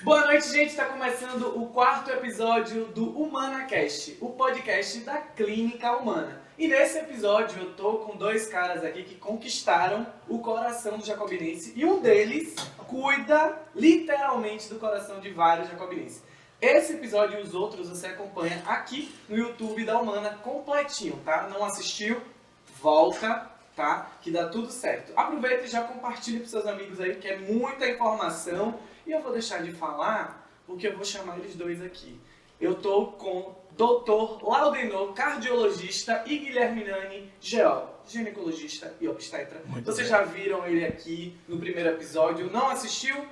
Boa noite, gente. Está começando o 4º episódio do HumanaCast, o podcast da Clínica Humana. E nesse episódio eu tô com dois caras aqui que conquistaram o coração do jacobinense e um deles cuida literalmente do coração de vários jacobinenses. Esse episódio e os outros você acompanha aqui no YouTube da Humana completinho, tá? Não assistiu? Volta, tá? Que dá tudo certo. Aproveita e já compartilha para seus amigos aí, que é muita informação. E eu vou deixar de falar, porque eu vou chamar eles dois aqui. Eu tô com Dr. Laudenor, cardiologista, e Guilherme Nani, ginecologista e obstetra. Vocês já viram ele aqui no primeiro episódio. Não assistiu?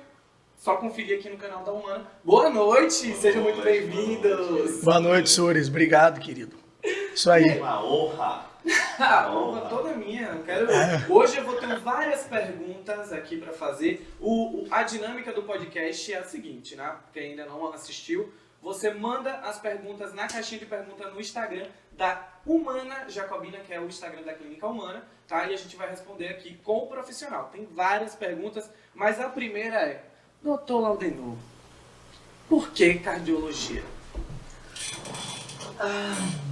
Só conferir aqui no canal da Humana. Boa noite, sejam muito bem-vindos. Boa noite, senhores. Obrigado, querido. Isso aí. Uma honra. A honra toda minha. Hoje eu vou ter várias perguntas aqui para fazer. A dinâmica do podcast é a seguinte, né? Quem ainda não assistiu, você manda as perguntas na caixinha de perguntas no Instagram da Humana Jacobina, que é o Instagram da Clínica Humana, tá? E a gente vai responder aqui com o profissional. Tem várias perguntas, mas a primeira é: Dr. Laudenor, por que cardiologia?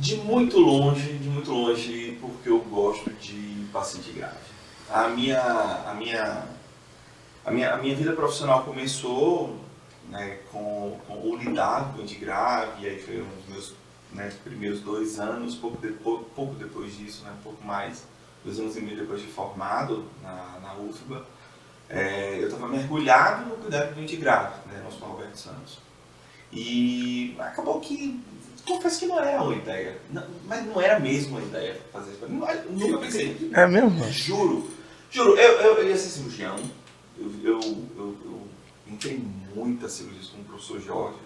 De muito longe, porque eu gosto de paciente grave. A minha vida profissional começou, né, com o lidar com doente grave, e aí foi um dos meus, né, primeiros 2 anos, pouco depois disso, né, pouco mais, 2 anos e meio depois de formado na UFBA, eu estava mergulhado no cuidado do doente grave, né, no Hospital Roberto Santos. E acabou que, confesso que não era uma ideia, mas não era mesmo uma ideia fazer isso. Nunca pensei. É mesmo? Juro, eu ia ser cirurgião, eu entrei em muitas cirurgias com o professor Jorge,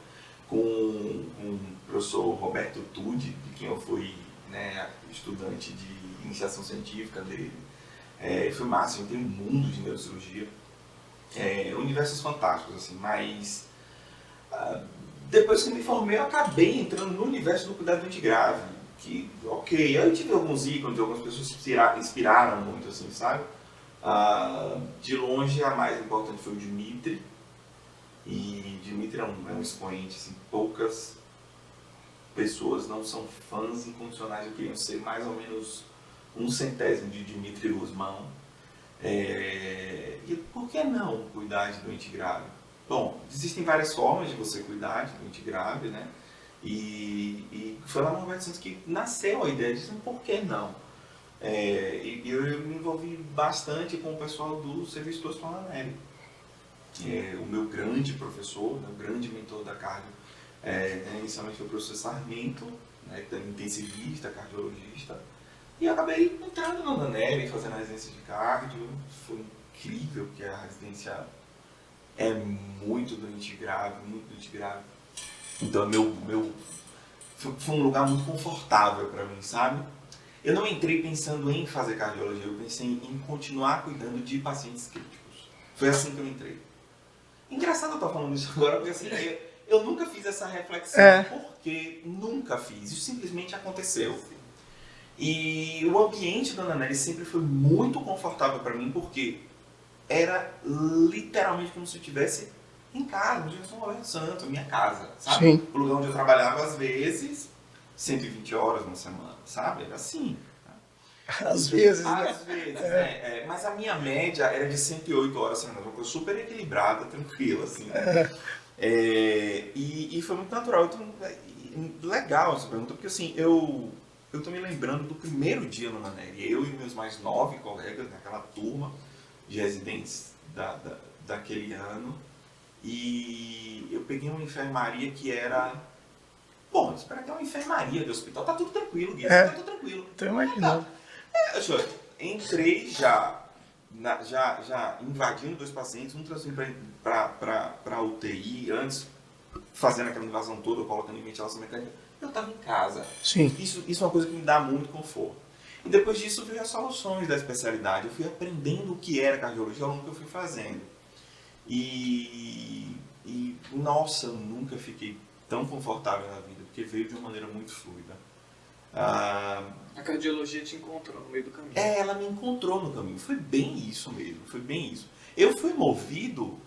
com o professor Roberto Tude, de quem eu fui, né, estudante de iniciação científica dele. Foi massa, eu entrei no mundo de neurocirurgia, universos fantásticos, assim, mas depois que me formei, eu acabei entrando no universo do cuidado doente grave, que, ok, eu tive alguns ícones, algumas pessoas que inspiraram muito, assim, sabe? De longe, a mais importante foi o Dimitri, e Dimitri é um expoente, assim, poucas pessoas não são fãs incondicionais, eu queria ser mais ou menos 1/100º de Dimitri Guzmão. E por que não cuidar de doente grave? Bom, existem várias formas de você cuidar de doente grave, né? E foi lá no Roberto Santos que nasceu a ideia de por que não? E eu me envolvi bastante com o pessoal do Serviço do Hospital Ananelli. O meu grande professor, o grande mentor da cardio, inicialmente foi o professor Sarmento, né, intensivista, cardiologista. E eu acabei entrando no Ananelli, fazendo a residência de cardio. Foi incrível, porque a residência é muito doente grave, muito doente grave. Então foi um lugar muito confortável para mim, sabe? Eu não entrei pensando em fazer cardiologia, eu pensei em continuar cuidando de pacientes críticos. Foi assim que eu entrei. Engraçado eu estar falando isso agora, porque assim, eu nunca fiz essa reflexão, porque nunca fiz, isso simplesmente aconteceu. E o ambiente da Ananelli sempre foi muito confortável para mim, porque era literalmente como se eu estivesse em casa, no São Roberto Santos, minha casa, sabe? Sim. O lugar onde eu trabalhava, às vezes, 120 horas na semana, sabe? Era assim. Às vezes, Às né? vezes, né? Mas a minha média era de 108 horas semana, uma coisa super equilibrada, tranquila, assim. Né? E foi muito natural. Então, legal essa pergunta, porque assim, eu tô me lembrando do primeiro dia no Ananelli, eu e meus mais 9 colegas, naquela turma de residentes daquele ano, e eu peguei uma enfermaria que era... Bom, espera que é uma enfermaria de hospital, tá tudo tranquilo, Gui, tá tudo tranquilo. Tô imaginando. Entrei já invadindo 2 pacientes, um transferindo para UTI, antes fazendo aquela invasão toda, colocando em ventilação mecânica. Eu estava em casa. Sim. Isso é uma coisa que me dá muito conforto. E depois disso veio as soluções da especialidade. Eu fui aprendendo o que era cardiologia ao longo que eu fui fazendo. E nossa, eu nunca fiquei tão confortável na vida, porque veio de uma maneira muito fluida. A cardiologia te encontrou no meio do caminho. Ela me encontrou no caminho. Foi bem isso mesmo, foi bem isso. Eu fui movido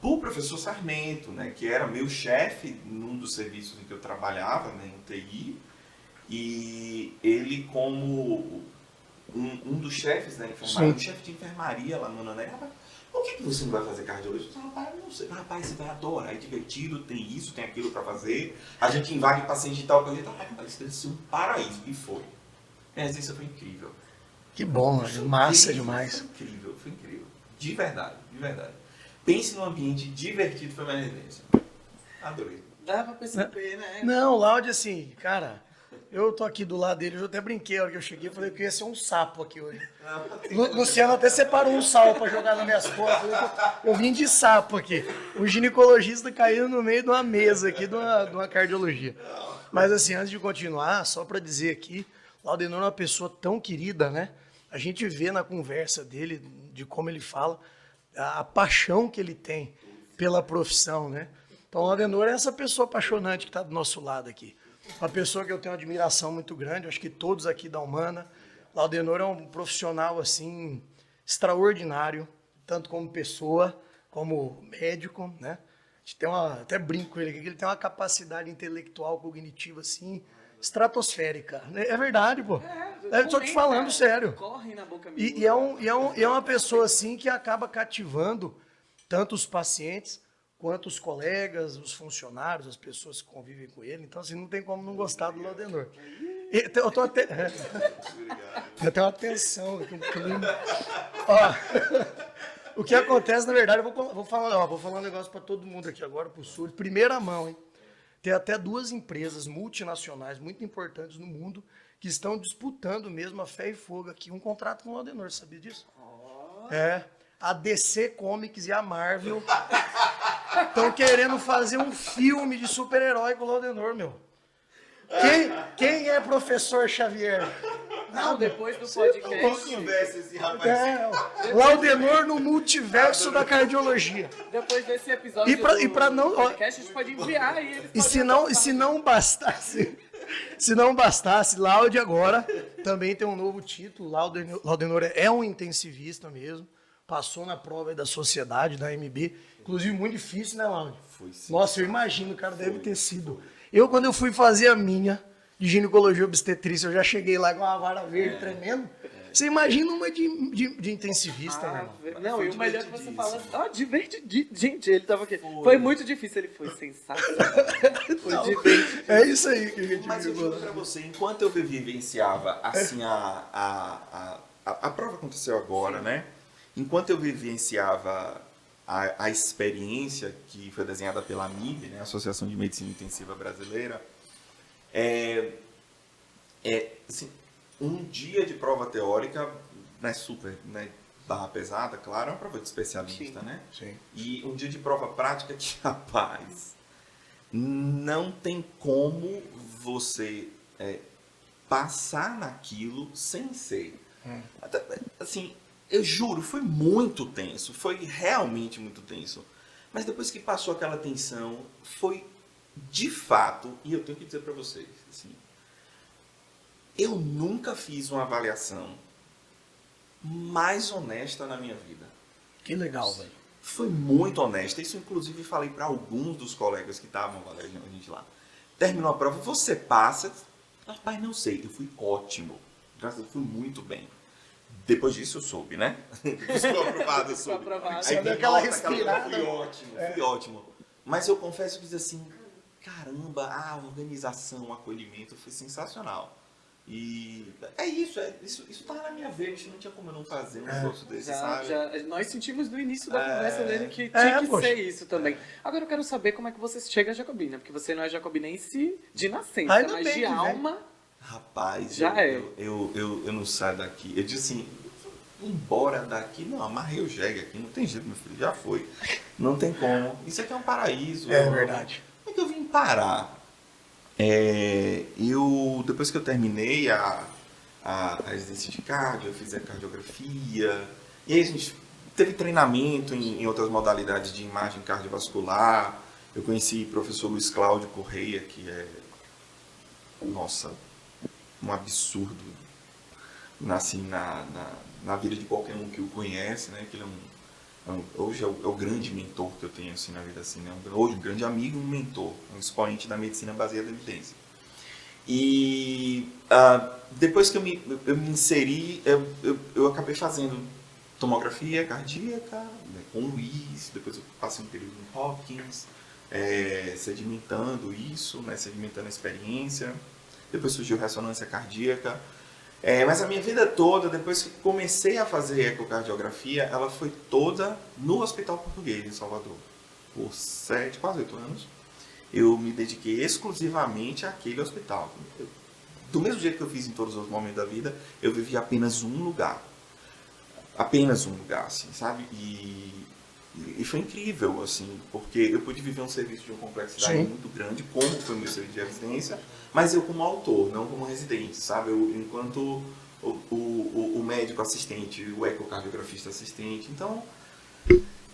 o professor Sarmento, né, que era meu chefe num dos serviços em que eu trabalhava, né, em TI, e ele como um dos chefes da enfermaria, um chefe de enfermaria lá no Nané, rapaz, por que você não vai fazer cardiologia? Eu disse, rapaz, não sei. Rapaz, você vai adorar, é divertido, tem isso, tem aquilo para fazer, a gente invade paciente de tal coisa, rapaz, isso deve ser um paraíso, e foi. A residência foi incrível. Que bom, mano. Massa demais. Foi incrível. De verdade, de verdade. Pense num ambiente divertido, foi minha residência. Adorei. Dá pra perceber, né? Não, o Laude, assim, cara, eu tô aqui do lado dele, eu até brinquei a hora que eu cheguei, falei que ia ser um sapo aqui hoje. Luciano até separou um sapo pra jogar nas minhas costas. Eu vim de sapo aqui. O ginecologista caiu no meio de uma mesa aqui de uma cardiologia. Mas assim, antes de continuar, só pra dizer aqui, Laudenor é uma pessoa tão querida, né? A gente vê na conversa dele, de como ele fala, a paixão que ele tem pela profissão, né? Então, o Laudenor é essa pessoa apaixonante que está do nosso lado aqui. Uma pessoa que eu tenho uma admiração muito grande, acho que todos aqui da Humana. Laudenor é um profissional, assim, extraordinário, tanto como pessoa, como médico, né? A gente tem até brinco com ele aqui, que ele tem uma capacidade intelectual, cognitiva, assim, estratosférica. É verdade, pô. Estou te falando sério. Corre na boca E é uma pessoa assim que acaba cativando tanto os pacientes quanto os colegas, os funcionários, as pessoas que convivem com ele. Então, assim, não tem como não gostar do Laudenor. Eu tô até... Eu tenho uma tensão aqui, um clima. Ó, o que acontece, na verdade, eu vou falar um negócio para todo mundo aqui agora, pro sul, de primeira mão, hein? Tem até 2 empresas multinacionais muito importantes no mundo que estão disputando mesmo a fé e fogo aqui um contrato com o Laudenor, sabia disso? É, a DC Comics e a Marvel estão querendo fazer um filme de super-herói com o Laudenor, meu. Quem é professor Xavier? Não, depois do podcast. Conversa esse rapaz. Laudenor no multiverso da cardiologia. Depois desse episódio E pra não... podcast, a gente pode enviar e eles E se não bastasse, Laude agora também tem um novo título. Laudenor é um intensivista mesmo. Passou na prova da sociedade, da MB. Inclusive, muito difícil, né, Laude? Foi sim. Nossa, eu imagino, cara, deve ter sido. Quando eu fui fazer a minha de ginecologia obstetrícia, eu já cheguei lá com uma vara verde tremendo. Você imagina uma de intensivista, né, irmão? Não, e o melhor que você fala, divertidíssimo. Gente, ele tava aqui. Foi muito difícil, ele foi sensacional. Foi divertido. É isso aí que a gente Mas eu viu. digo pra você, enquanto eu vivenciava, assim, a prova aconteceu agora, né? Enquanto eu vivenciava a experiência que foi desenhada pela AMIB, né, Associação de Medicina Intensiva Brasileira, assim, um dia de prova teórica, né, super, né, barra pesada, claro, é uma prova de especialista, Sim. né? Sim. E um dia de prova prática que, rapaz, não tem como você passar naquilo sem ser. Assim, eu juro, foi muito tenso, foi realmente muito tenso. Mas depois que passou aquela tensão, foi de fato, e eu tenho que dizer para vocês, assim, eu nunca fiz uma avaliação mais honesta na minha vida. Que legal, velho. Foi muito honesta. Isso, inclusive, falei para alguns dos colegas que estavam avaliando a gente lá. Terminou a prova, você passa. Rapaz, não sei, eu fui ótimo. Graças a Deus, fui muito bem. Depois disso eu soube, né? Depois que eu aprovado, eu soube. Aprovado. Aí deu aquela respirada. Fui ótimo. Mas eu confesso que diz assim, caramba, a organização, o acolhimento foi sensacional. E isso tava na minha veia, não tinha como eu não fazer um negócio desse, sabe? Nós sentimos no início da conversa dele que tinha que poxa. ser isso também. Agora eu quero saber como é que você chega a Jacobina, porque você não é jacobinense de nascença, Ainda mas bem de que alma... Rapaz, Já eu não saio daqui. Eu disse assim, embora daqui, não, amarrei o jegue aqui, não tem jeito, meu filho, já foi. Não tem como. Isso aqui é um paraíso. É verdade. Como é que eu vim parar? Depois que eu terminei a residência de cardio, eu fiz a cardiografia, e aí a gente teve treinamento em outras modalidades de imagem cardiovascular. Eu conheci o professor Luiz Cláudio Correia, que é, nossa, um absurdo assim, na vida de qualquer um que o conhece, né? Que ele é hoje é o grande mentor que eu tenho assim, na vida. Assim, né? Hoje, um grande amigo e um mentor, um expoente da medicina baseada em evidência. E depois que eu me inseri, eu acabei fazendo tomografia cardíaca, né, com o Luiz, depois eu passei um período no Hopkins, sedimentando isso, né, sedimentando a experiência. Depois surgiu ressonância cardíaca. Mas a minha vida toda, depois que comecei a fazer ecocardiografia, ela foi toda no Hospital Português, em Salvador. Por 7, quase 8 anos, eu me dediquei exclusivamente àquele hospital. Do mesmo jeito que eu fiz em todos os momentos da vida, eu vivi apenas um lugar. Apenas um lugar, assim, sabe? E foi incrível, assim, porque eu pude viver um serviço de uma complexidade muito grande, como foi o meu serviço de residência, mas eu como autor, não como residente, sabe? Eu, enquanto o médico assistente, o ecocardiografista assistente. Então,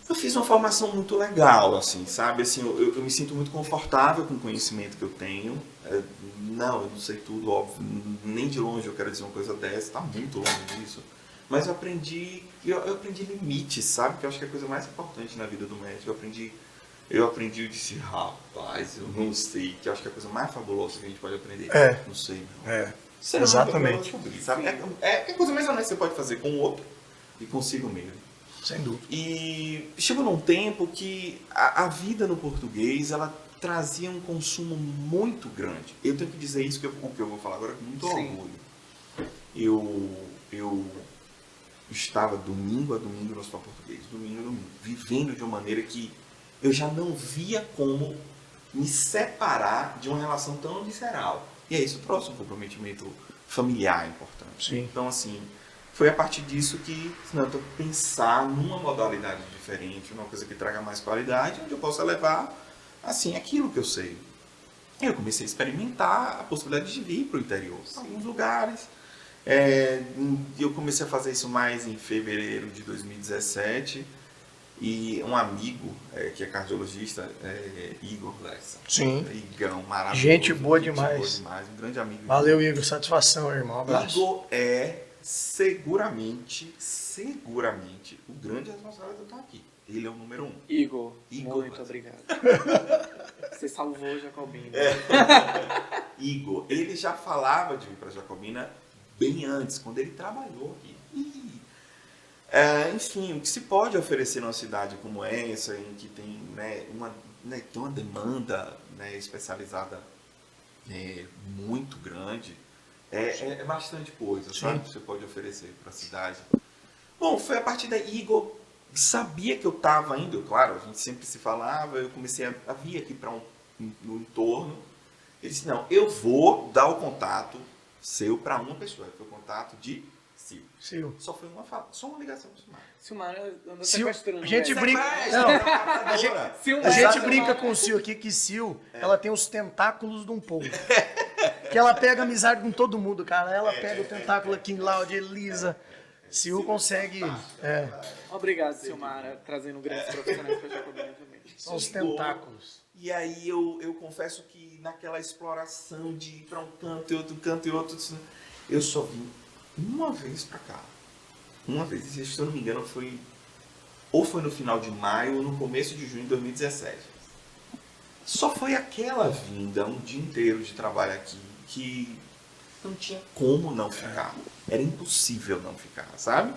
eu fiz uma formação muito legal, assim, sabe? Assim, eu me sinto muito confortável com o conhecimento que eu tenho. Eu não sei tudo, óbvio, nem de longe eu quero dizer uma coisa dessa, está muito longe disso. Mas eu aprendi limites, sabe? Que eu acho que é a coisa mais importante na vida do médico. Eu disse, rapaz, eu não sei, que eu acho que é a coisa mais fabulosa que a gente pode aprender. Não sei, não. Exatamente. Sabe? É a coisa mais honesta que você pode fazer com o outro e consigo mesmo. Sem dúvida. E chegou num tempo que a vida no português, ela trazia um consumo muito grande. Eu tenho que dizer isso, o que eu vou falar agora com muito orgulho. Eu estava domingo a domingo no Hospital Português, domingo a domingo, vivendo de uma maneira que eu já não via como me separar de uma relação tão visceral. E aí isso trouxe um comprometimento familiar importante. Sim. Então, assim, foi a partir disso que eu tenho que pensar numa modalidade diferente, uma coisa que traga mais qualidade, onde eu possa levar, assim, aquilo que eu sei. E eu comecei a experimentar a possibilidade de vir para o interior, para alguns lugares. Eu comecei a fazer isso mais em fevereiro de 2017 e um amigo que é cardiologista, Igor Lessa. Sim. Igão, maravilhoso. Gente boa demais. Um grande amigo. Valeu, Igor. Satisfação, irmão. Um abraço. Igor é seguramente o grande responsável de eu estar aqui. Ele é o número 1. Igor Igor muito obrigado. Você salvou o Jacobina. Igor, ele já falava de vir para Jacobina bem antes, quando ele trabalhou aqui. Enfim, o que se pode oferecer numa cidade como essa, em que tem, tem uma demanda, especializada muito grande, é bastante coisa, sabe? Que você pode oferecer para a cidade. Bom, foi a partir daí, Igor sabia que eu estava indo, claro, a gente sempre se falava, eu comecei a vir aqui para no entorno. Ele disse, não, eu vou dar o contato seu para uma pessoa. Foi o contato de Sil. Só foi só uma ligação com o Silmar. Silmar anda sequestrando. A gente brinca. Não, a gente brinca com o Sil aqui que Sil, ela tem os tentáculos de um povo. Que ela pega amizade com todo mundo, cara. Ela pega o tentáculo aqui em Cláudia, Elisa. Sil consegue. Obrigado, Silmara, trazendo grandes profissionais para Jacobina também. São os tentáculos. E aí eu confesso que naquela exploração de ir para um canto e outro, eu só vim uma vez para cá. Uma vez. E, se eu não me engano, foi no final de maio ou no começo de junho de 2017. Só foi aquela vinda, um dia inteiro de trabalho aqui, que não tinha como não ficar. Era impossível não ficar, sabe?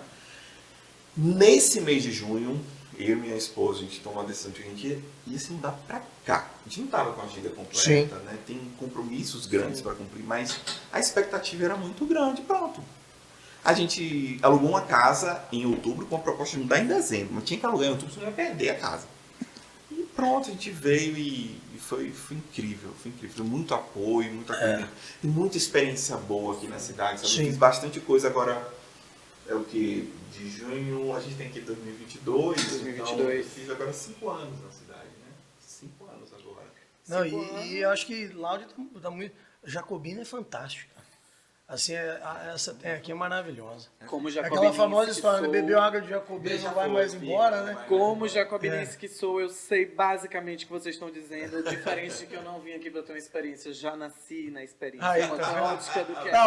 Nesse mês de junho, eu e minha esposa, a gente tomou a decisão de que a gente ia se mudar pra cá. A gente não estava com a agenda completa, né? Tem compromissos grandes para cumprir, mas a expectativa era muito grande, pronto. A gente alugou uma casa em outubro com a proposta de mudar em dezembro, mas tinha que alugar em outubro, senão ia perder a casa. E pronto, a gente veio e foi incrível, foi incrível. Foi muito apoio, muita coisa, muita experiência boa aqui na cidade, sabe? Eu fiz bastante coisa agora, o que? De junho, a gente tem aqui 2022, então eu fiz agora 5 anos na cidade, né? 5 anos agora. Não, e eu acho que Láudia tá muito... Jacobina é fantástica. Assim, essa tem aqui é maravilhosa. Como Jacobinense aquela famosa história, sou... bebeu água de Jacobina e não vai mais embora, né? Como jacobinense que sou, eu sei basicamente o que vocês estão dizendo, diferente de que eu não vim aqui para ter uma experiência, eu já nasci na experiência. Fantástica do que é.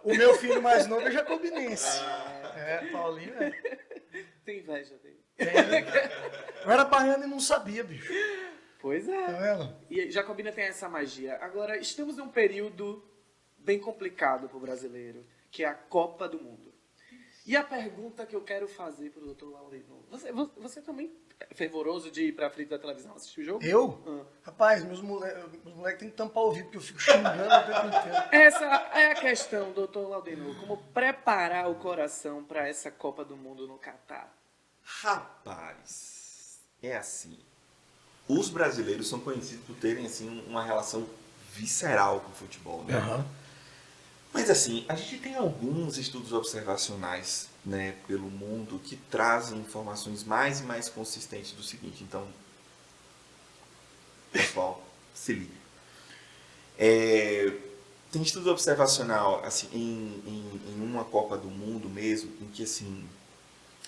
O meu filho mais novo é jacobinense. Paulinho é. Tem inveja dele. Eu era baiano e não sabia, bicho. Pois Tá é. vendo? E Jacobina tem essa magia. Agora, estamos em um período bem complicado para o brasileiro, que é a Copa do Mundo. E a pergunta que eu quero fazer para o Dr. Laurino, você também é fervoroso de ir para a frente da televisão assistir o jogo? Eu? Ah. Rapaz, meus moleques têm que tampar o ouvido, porque eu fico xingando o tempo inteiro. Essa é a questão, doutor Laudino. Como preparar o coração para essa Copa do Mundo no Catar? Rapaz, é assim. Os brasileiros são conhecidos por terem assim uma relação visceral com o futebol, né? Aham. Mas assim, a gente tem alguns estudos observacionais, né, pelo mundo que trazem informações mais e mais consistentes do seguinte. Então, pessoal, se liga. Tem estudo observacional assim, em uma Copa do Mundo mesmo, em que assim,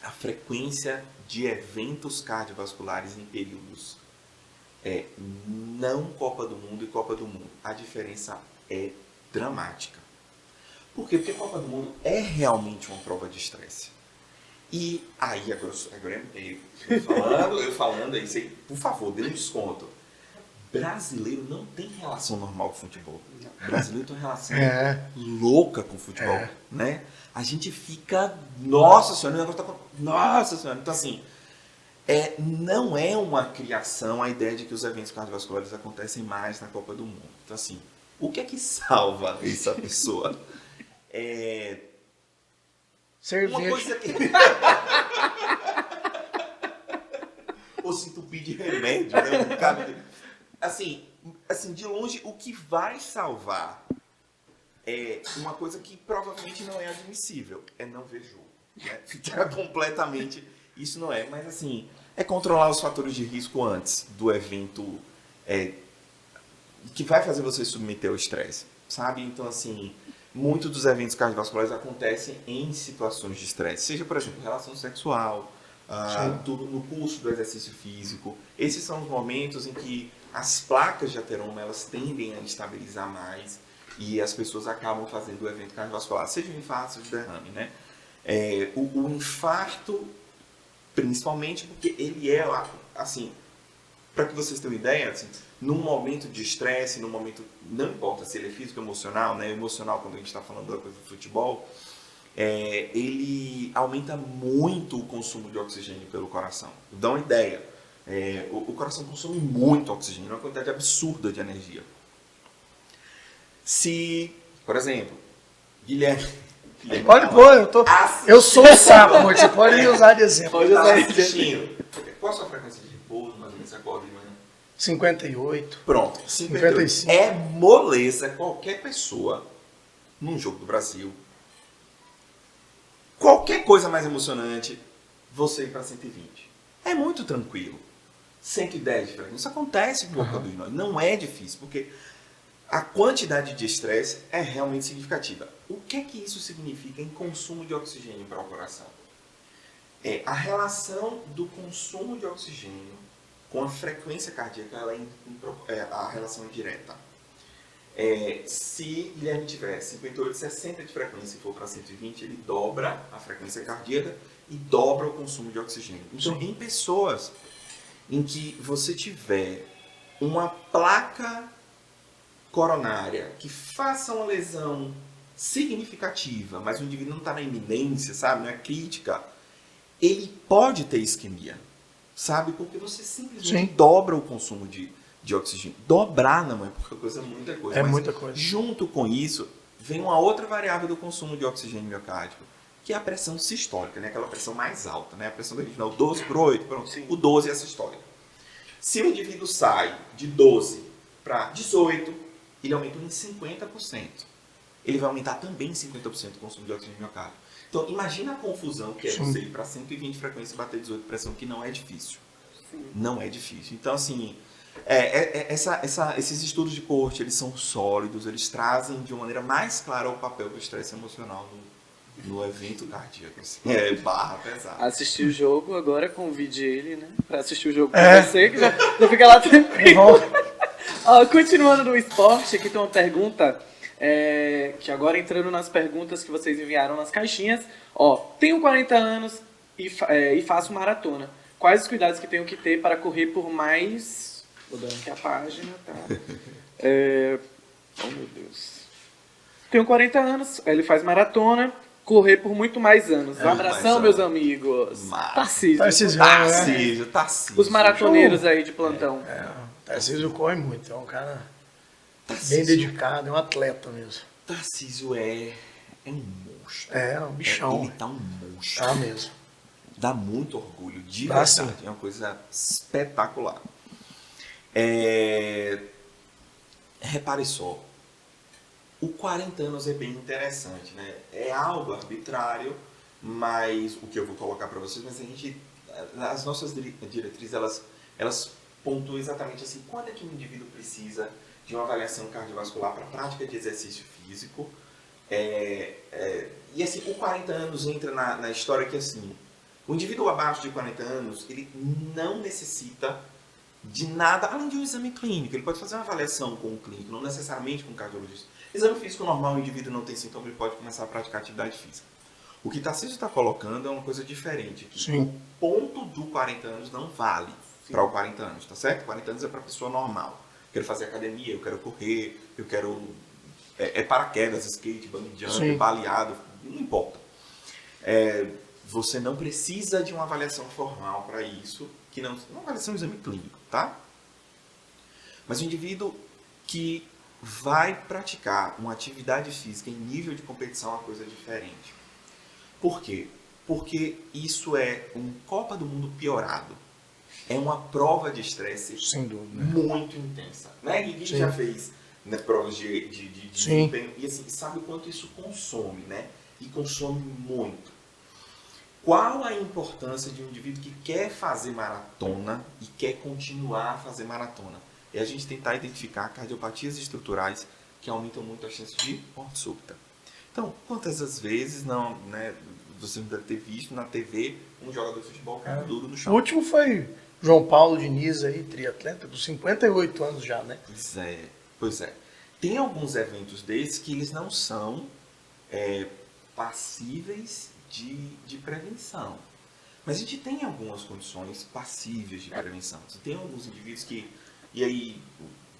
a frequência de eventos cardiovasculares em períodos não Copa do Mundo e Copa do Mundo, a diferença é dramática. Por quê? Porque a Copa do Mundo é realmente uma prova de estresse. E aí, agora eu falando aí, você, por favor, dê um desconto. Brasileiro não tem relação normal com o futebol. Brasileiro tem uma relação louca com o futebol, né? A gente fica, nossa senhora, o negócio tá nossa senhora. Então assim, não é uma criação a ideia de que os eventos cardiovasculares acontecem mais na Copa do Mundo. Então assim, o que é que salva essa pessoa? Cerveja. Uma coisa que... Ou se entupir de remédio, né? Assim, de longe, o que vai salvar é uma coisa que provavelmente não é admissível. É não ver jogo. Né? Ficar completamente... Isso não é. Mas, assim, é controlar os fatores de risco antes do evento que vai fazer você submeter ao estresse. Sabe? Então, assim... Muitos dos eventos cardiovasculares acontecem em situações de estresse, seja, por exemplo, relação sexual, no curso do exercício físico. Esses são os momentos em que as placas de ateroma elas tendem a estabilizar mais e as pessoas acabam fazendo o evento cardiovascular, seja o infarto, seja o derrame, né? O infarto, principalmente porque ele é, assim, para que vocês tenham uma ideia, assim, num momento de estresse, num momento, não importa se ele é físico ou emocional, né? Emocional, quando a gente está falando da coisa do futebol, ele aumenta muito o consumo de oxigênio pelo coração. Dá uma ideia, o coração consome muito oxigênio, uma quantidade absurda de energia. Se, por exemplo, Guilherme Pode pôr, eu sou um sapo, você pode me usar de exemplo. Pode usar de assistindo. Qual a sua frequência de repouso, mais ou menos, você acorda de manhã? 58. Pronto, 55. É moleza qualquer pessoa num jogo do Brasil. Qualquer coisa mais emocionante, você ir para 120. É muito tranquilo. 110 de frequência. Isso acontece com qualquer um de nós. Não é difícil, porque a quantidade de estresse é realmente significativa. O que é que isso significa em consumo de oxigênio para o coração? A relação do consumo de oxigênio com a frequência cardíaca, a relação é direta. Se Guilherme tiver 58, 60 de frequência e for para 120, ele dobra a frequência cardíaca e dobra o consumo de oxigênio. Então, em pessoas em que você tiver uma placa coronária que faça uma lesão significativa, mas o indivíduo não está na iminência, sabe, não é crítica, ele pode ter isquemia, sabe, porque você simplesmente dobra o consumo de oxigênio. Dobrar não é porque coisa é muita coisa. É mas muita coisa. Junto com isso, vem uma outra variável do consumo de oxigênio miocárdico, que é a pressão sistólica, né? Aquela pressão mais alta, né? A pressão da gente, 12 por 8, pronto. Sim. O 12 é a sistólica. Se o indivíduo sai de 12 para 18, ele aumenta em 50%. Ele vai aumentar também em 50% o consumo de oxigênio miocárdico. Então, imagina a confusão que é você ir para 120 frequência e bater 18 pressão, que não é difícil. Sim. Não é difícil. Então, assim, esses estudos de coorte, eles são sólidos, eles trazem de uma maneira mais clara o papel do estresse emocional no evento cardíaco. Assim. Barra pesada. Assistir o jogo, agora convide ele, né? Pra assistir o jogo com você, que já fica lá tranquilo. Continuando no esporte, aqui tem uma pergunta, que agora entrando nas perguntas que vocês enviaram nas caixinhas. Tenho 40 anos e faço maratona. quais os cuidados que tenho que ter para correr por mais... Vou dar aqui a página, tá? Oh, meu Deus. Tenho 40 anos, ele faz maratona, correr por muito mais anos. Abração, meus amigos. Tarcísio. Tarcísio. Os maratoneiros aí de plantão. Tarcísio corre muito, é um cara Tarcísio. bem dedicado, é um atleta mesmo. Tarcísio é um monstro. É um bichão. Ele tá um monstro. Tá mesmo. Dá muito orgulho, de Dá, verdade. sim. É uma coisa espetacular. Repare só. O 40 anos é bem interessante, né? É algo arbitrário, mas o que eu vou colocar para vocês, mas as nossas diretrizes, elas pontuam exatamente assim, quando é que um indivíduo precisa de uma avaliação cardiovascular para prática de exercício físico. E assim, o 40 anos entra na história que assim, o indivíduo abaixo de 40 anos, ele não necessita de nada além de um exame clínico. Ele pode fazer uma avaliação com o clínico, não necessariamente com o cardiologista. Exame físico normal, o indivíduo não tem sintoma, ele pode começar a praticar atividade física. O que Tarcísio está colocando é uma coisa diferente. Sim. O ponto do 40 anos não vale para o 40 anos, tá certo? 40 anos é para a pessoa normal. Quero fazer academia, eu quero correr, eu quero... paraquedas, skate, bungee jump, Sim. baleado, não importa. Você não precisa de uma avaliação formal para isso, que não uma avaliação de exame clínico, tá? Mas o indivíduo que vai praticar uma atividade física em nível de competição é uma coisa diferente. Por quê? Porque isso é um Copa do Mundo piorado. É uma prova de estresse Sem dúvida. muito intensa. Né? Ninguém Sim. já fez, né, provas de Sim. desempenho e assim, sabe o quanto isso consome, né? E consome muito. Qual a importância de um indivíduo que quer fazer maratona e quer continuar a fazer maratona? É a gente tentar identificar cardiopatias estruturais que aumentam muito a chance de morte súbita. Então, quantas das vezes não, né, você não deve ter visto na TV um jogador de futebol caindo duro no O chão? último foi João Paulo Diniz aí, triatleta, com 58 anos já, né? Pois é. Tem alguns eventos desses que eles não são passíveis de prevenção. Mas a gente tem algumas condições passíveis de prevenção. Você tem alguns indivíduos que, e aí,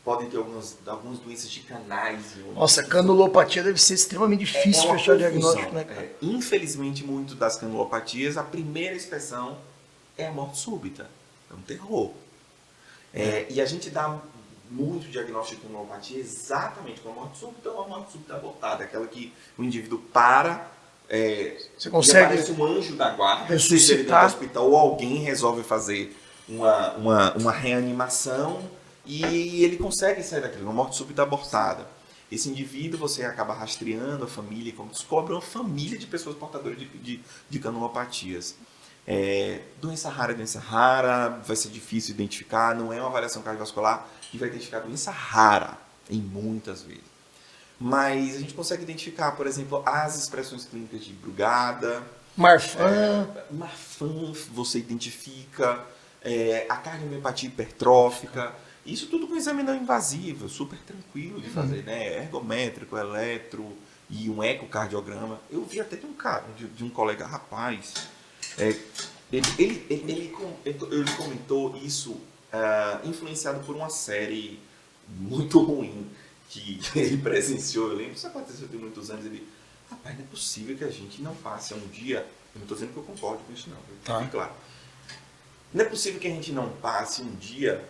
podem ter algumas doenças de canais. Nossa, canulopatia deve ser extremamente difícil uma fechar o confusão. diagnóstico, né, cara? Infelizmente, muito das canulopatias, a primeira expressão é a morte súbita. É um terror. E a gente dá muito diagnóstico de canulopatia exatamente com a morte súbita ou a morte súbita abortada, aquela que o indivíduo para, Você consegue aparece um anjo da guarda, seja ele dentro do ressuscitar? hospital ou alguém resolve fazer uma reanimação e ele consegue sair daquilo, uma morte súbita abortada. Esse indivíduo, você acaba rastreando a família e descobre uma família de pessoas portadoras de canulopatias. Doença rara, vai ser difícil identificar, não é uma avaliação cardiovascular que vai identificar doença rara, em muitas vezes. Mas a gente consegue identificar, por exemplo, as expressões clínicas de Brugada, Marfan. Marfan, você identifica, a cardiomiopatia hipertrófica, isso tudo com exame não invasivo, super tranquilo de fazer, né? Ergométrico, eletro e um ecocardiograma. Eu vi até de um colega, rapaz, ele comentou isso influenciado por uma série muito ruim que ele presenciou. Eu lembro, isso aconteceu tem muitos anos. Ele, rapaz, não é possível que a gente não passe um dia. Eu não estou dizendo que eu concordo com isso, não. Tá. Claro. Não é possível que a gente não passe um dia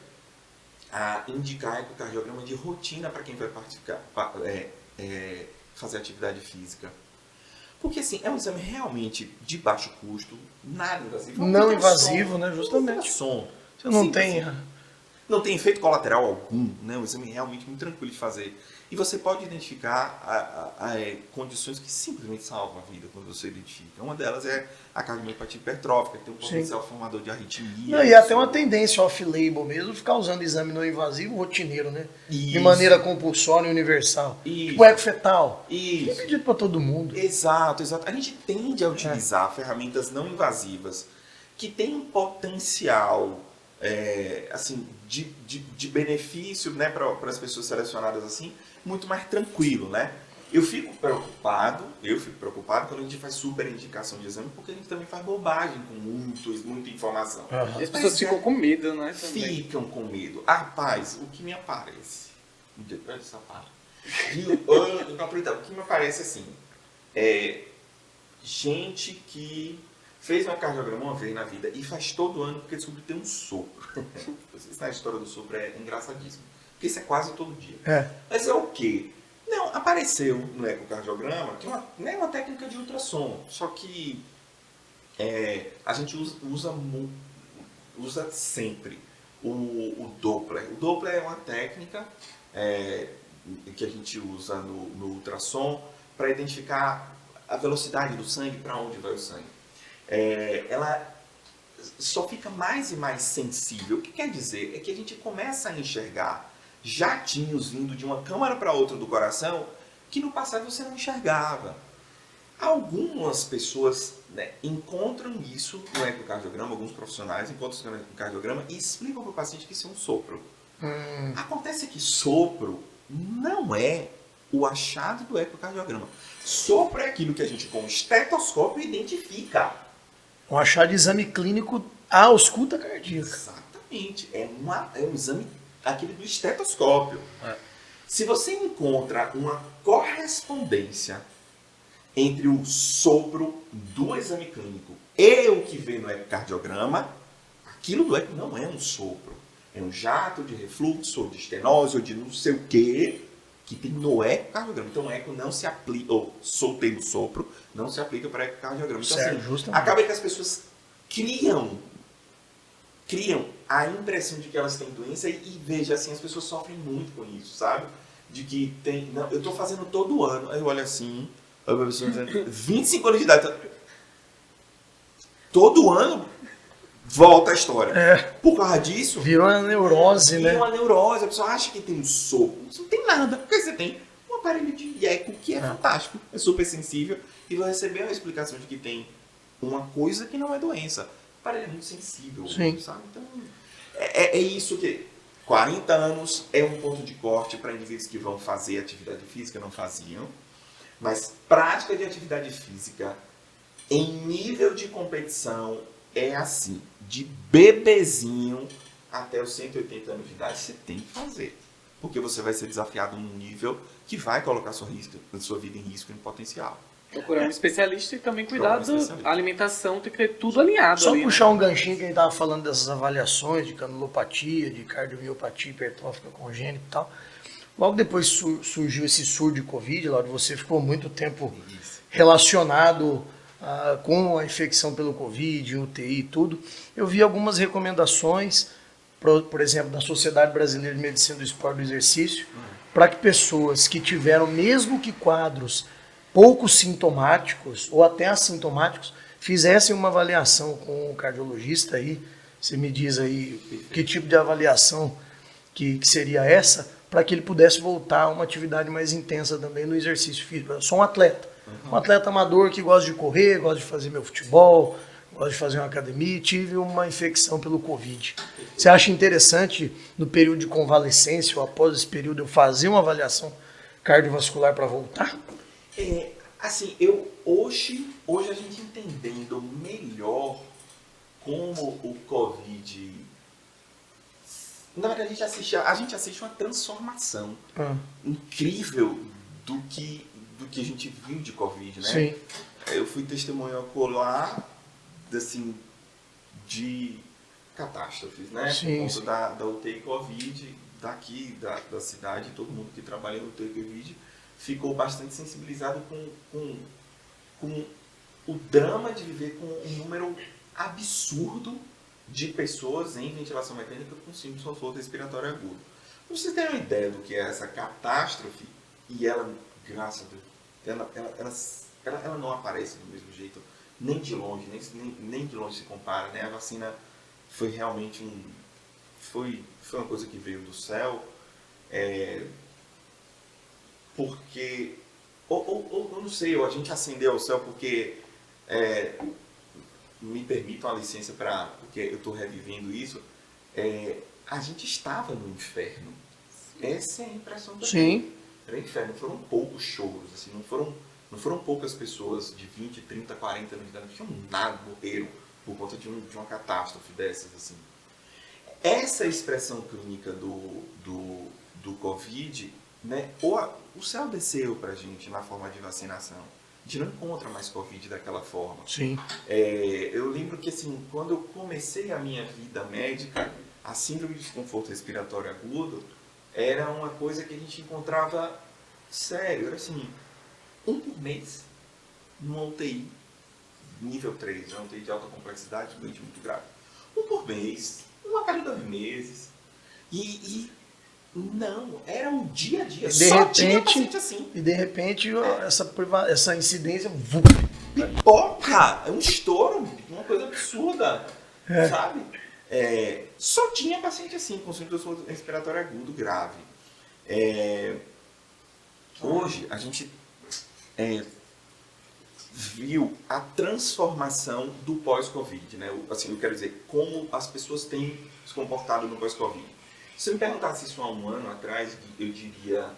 a indicar ecocardiograma de rotina para quem vai fazer atividade física. Porque assim, é um exame realmente de baixo custo, nada invasivo. Não invasivo, né? Justamente. Som. Você não Simples. tem. Não tem efeito colateral algum, né? Um exame realmente muito tranquilo de fazer. E você pode identificar condições que simplesmente salvam a vida quando você identifica. Uma delas é a cardiomiopatia hipertrófica, que tem um potencial formador de arritmia. Não, e até uma tendência off-label mesmo, ficar usando exame não invasivo rotineiro, né? De Isso. maneira compulsória e universal. Isso. Tipo eco fetal. Isso. É pedido para todo mundo. Exato. A gente tende a utilizar ferramentas não invasivas que têm um potencial assim, de benefício, né, para as pessoas selecionadas assim, muito mais tranquilo, né? Eu fico preocupado quando a gente faz super indicação de exame, porque a gente também faz bobagem com muita informação. E as pessoas ficam com medo, né? Também. Ficam com medo. Rapaz, o que me aparece? Olha essa parte. O que me aparece assim, gente que fez um cardiograma uma vez na vida e faz todo ano porque descobriu que tem um sopro. A história do sopro é engraçadíssima. Porque isso é quase todo dia. Mas é o quê? Não, apareceu no ecocardiograma que é uma técnica de ultrassom, só que a gente usa sempre o Doppler. O Doppler é uma técnica que a gente usa no ultrassom para identificar a velocidade do sangue, para onde vai o sangue. Ela só fica mais e mais sensível. O que quer dizer? É que a gente começa a enxergar jatinhos vindo de uma câmara para outra do coração que no passado você não enxergava. Algumas pessoas encontram isso no ecocardiograma, alguns profissionais encontram isso no ecocardiograma e explicam para o paciente que isso é um sopro. Acontece que sopro não é o achado do ecocardiograma. Sopro é aquilo que a gente com o estetoscópio identifica. Um achado de exame clínico à ausculta cardíaca. Exatamente. É um exame, aquele do estetoscópio. Se você encontra uma correspondência entre o sopro do exame clínico e o que vem no ecocardiograma, aquilo do eco não é um sopro. É um jato de refluxo, ou de estenose, ou de não sei o quê, que tem no ecocardiograma. Então o eco não se aplica, ou soltei do sopro, não se aplica para ecocardiograma. Então Certo, assim, justamente. acaba que as pessoas criam a impressão de que elas têm doença e veja assim, as pessoas sofrem muito com isso, sabe? De que tem, não, eu estou fazendo todo ano, aí eu olho assim, a pessoa dizendo, 25 anos de idade, todo ano volta a história. Por causa disso, Virou uma neurose, né? uma neurose, a pessoa acha que tem um sopro, isso não tem nada, porque você tem um aparelho de eco que é fantástico, é super sensível, e vai receber uma explicação de que tem uma coisa que não é doença. O aparelho é muito sensível, Sim. sabe? Então, é isso que 40 anos é um ponto de corte para indivíduos que vão fazer atividade física, não faziam, mas prática de atividade física em nível de competição é assim, de bebezinho até os 180 anos de idade, você tem que fazer. Porque você vai ser desafiado num nível que vai colocar sua vida em risco em potencial. Procurar um especialista e também cuidar da alimentação, tem que ter tudo alinhado. Só ali, puxar um ganchinho que a gente estava falando dessas avaliações de canulopatia, de cardiomiopatia hipertrófica congênita e tal. Logo depois surgiu esse surto de Covid, lá você ficou muito tempo relacionado com a infecção pelo Covid, UTI e tudo. Eu vi algumas recomendações, por exemplo, da Sociedade Brasileira de Medicina do Esporte e do Exercício, para que pessoas que tiveram, mesmo que quadros pouco sintomáticos ou até assintomáticos, fizessem uma avaliação com o cardiologista aí. Você me diz aí que tipo de avaliação que seria essa, para que ele pudesse voltar a uma atividade mais intensa também no exercício físico. Eu sou um atleta amador que gosta de correr, gosta de fazer meu futebol, gosta de fazer uma academia e tive uma infecção pelo Covid. Você acha interessante, no período de convalescência ou após esse período, eu fazer uma avaliação cardiovascular para voltar? Assim, hoje a gente entendendo melhor como o Covid... Na verdade, a gente assiste uma transformação incrível do que a gente viu de Covid, né? Sim. Eu fui testemunha ocular, assim, de catástrofes, né? Sim, Por conta da UTI Covid, daqui, da cidade, todo mundo que trabalha no UTI Covid ficou bastante sensibilizado com o drama de viver com um número absurdo de pessoas em ventilação mecânica com simples conforto respiratório agudo. Pra vocês terem uma ideia do que é essa catástrofe, e ela, graças a Deus, ela não aparece do mesmo jeito, nem de longe, nem de longe se compara, né? A vacina foi realmente foi uma coisa que veio do céu, porque, ou não sei, ou a gente acendeu ao céu porque, me permitam a licença porque eu estou revivendo isso, a gente estava no inferno. Essa é a impressão que eu tenho. Sim. era um inferno. Não foram poucos choros, assim, não foram poucas pessoas de 20, 30, 40 anos de idade que morreram por conta de uma catástrofe dessas, assim. Essa expressão clínica do Covid, né, o céu desceu pra gente na forma de vacinação. A gente não encontra mais Covid daquela forma. Sim. Eu lembro que, assim, quando eu comecei a minha vida médica, a síndrome de desconforto respiratório agudo era uma coisa que a gente encontrava sério. Era assim, um por mês, numa UTI, nível 3, uma UTI de alta complexidade, doente muito grave. Um por mês, uma a cada 2 meses. E não, era um dia a dia. Só tinha paciente assim. E de repente, essa incidência... Pipoca! É um estouro, uma coisa absurda, sabe? Só tinha paciente assim, com síndrome respiratório agudo grave. Hoje, a gente viu a transformação do pós-Covid, né? Assim, eu quero dizer, como as pessoas têm se comportado no pós-Covid. Se você me perguntasse isso há um ano atrás, eu diria,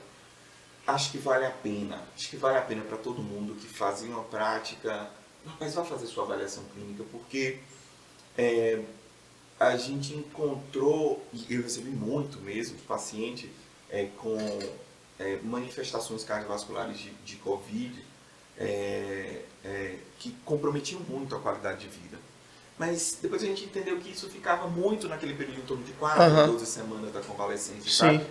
acho que vale a pena. Acho que vale a pena para todo mundo que fazia uma prática. Rapaz, vai fazer sua avaliação clínica, porque a gente encontrou, e eu recebi muito mesmo, de paciente com manifestações cardiovasculares de Covid, que comprometiam muito a qualidade de vida. Mas depois a gente entendeu que isso ficava muito naquele período em torno de 4, 12 semanas da convalescência, sabe?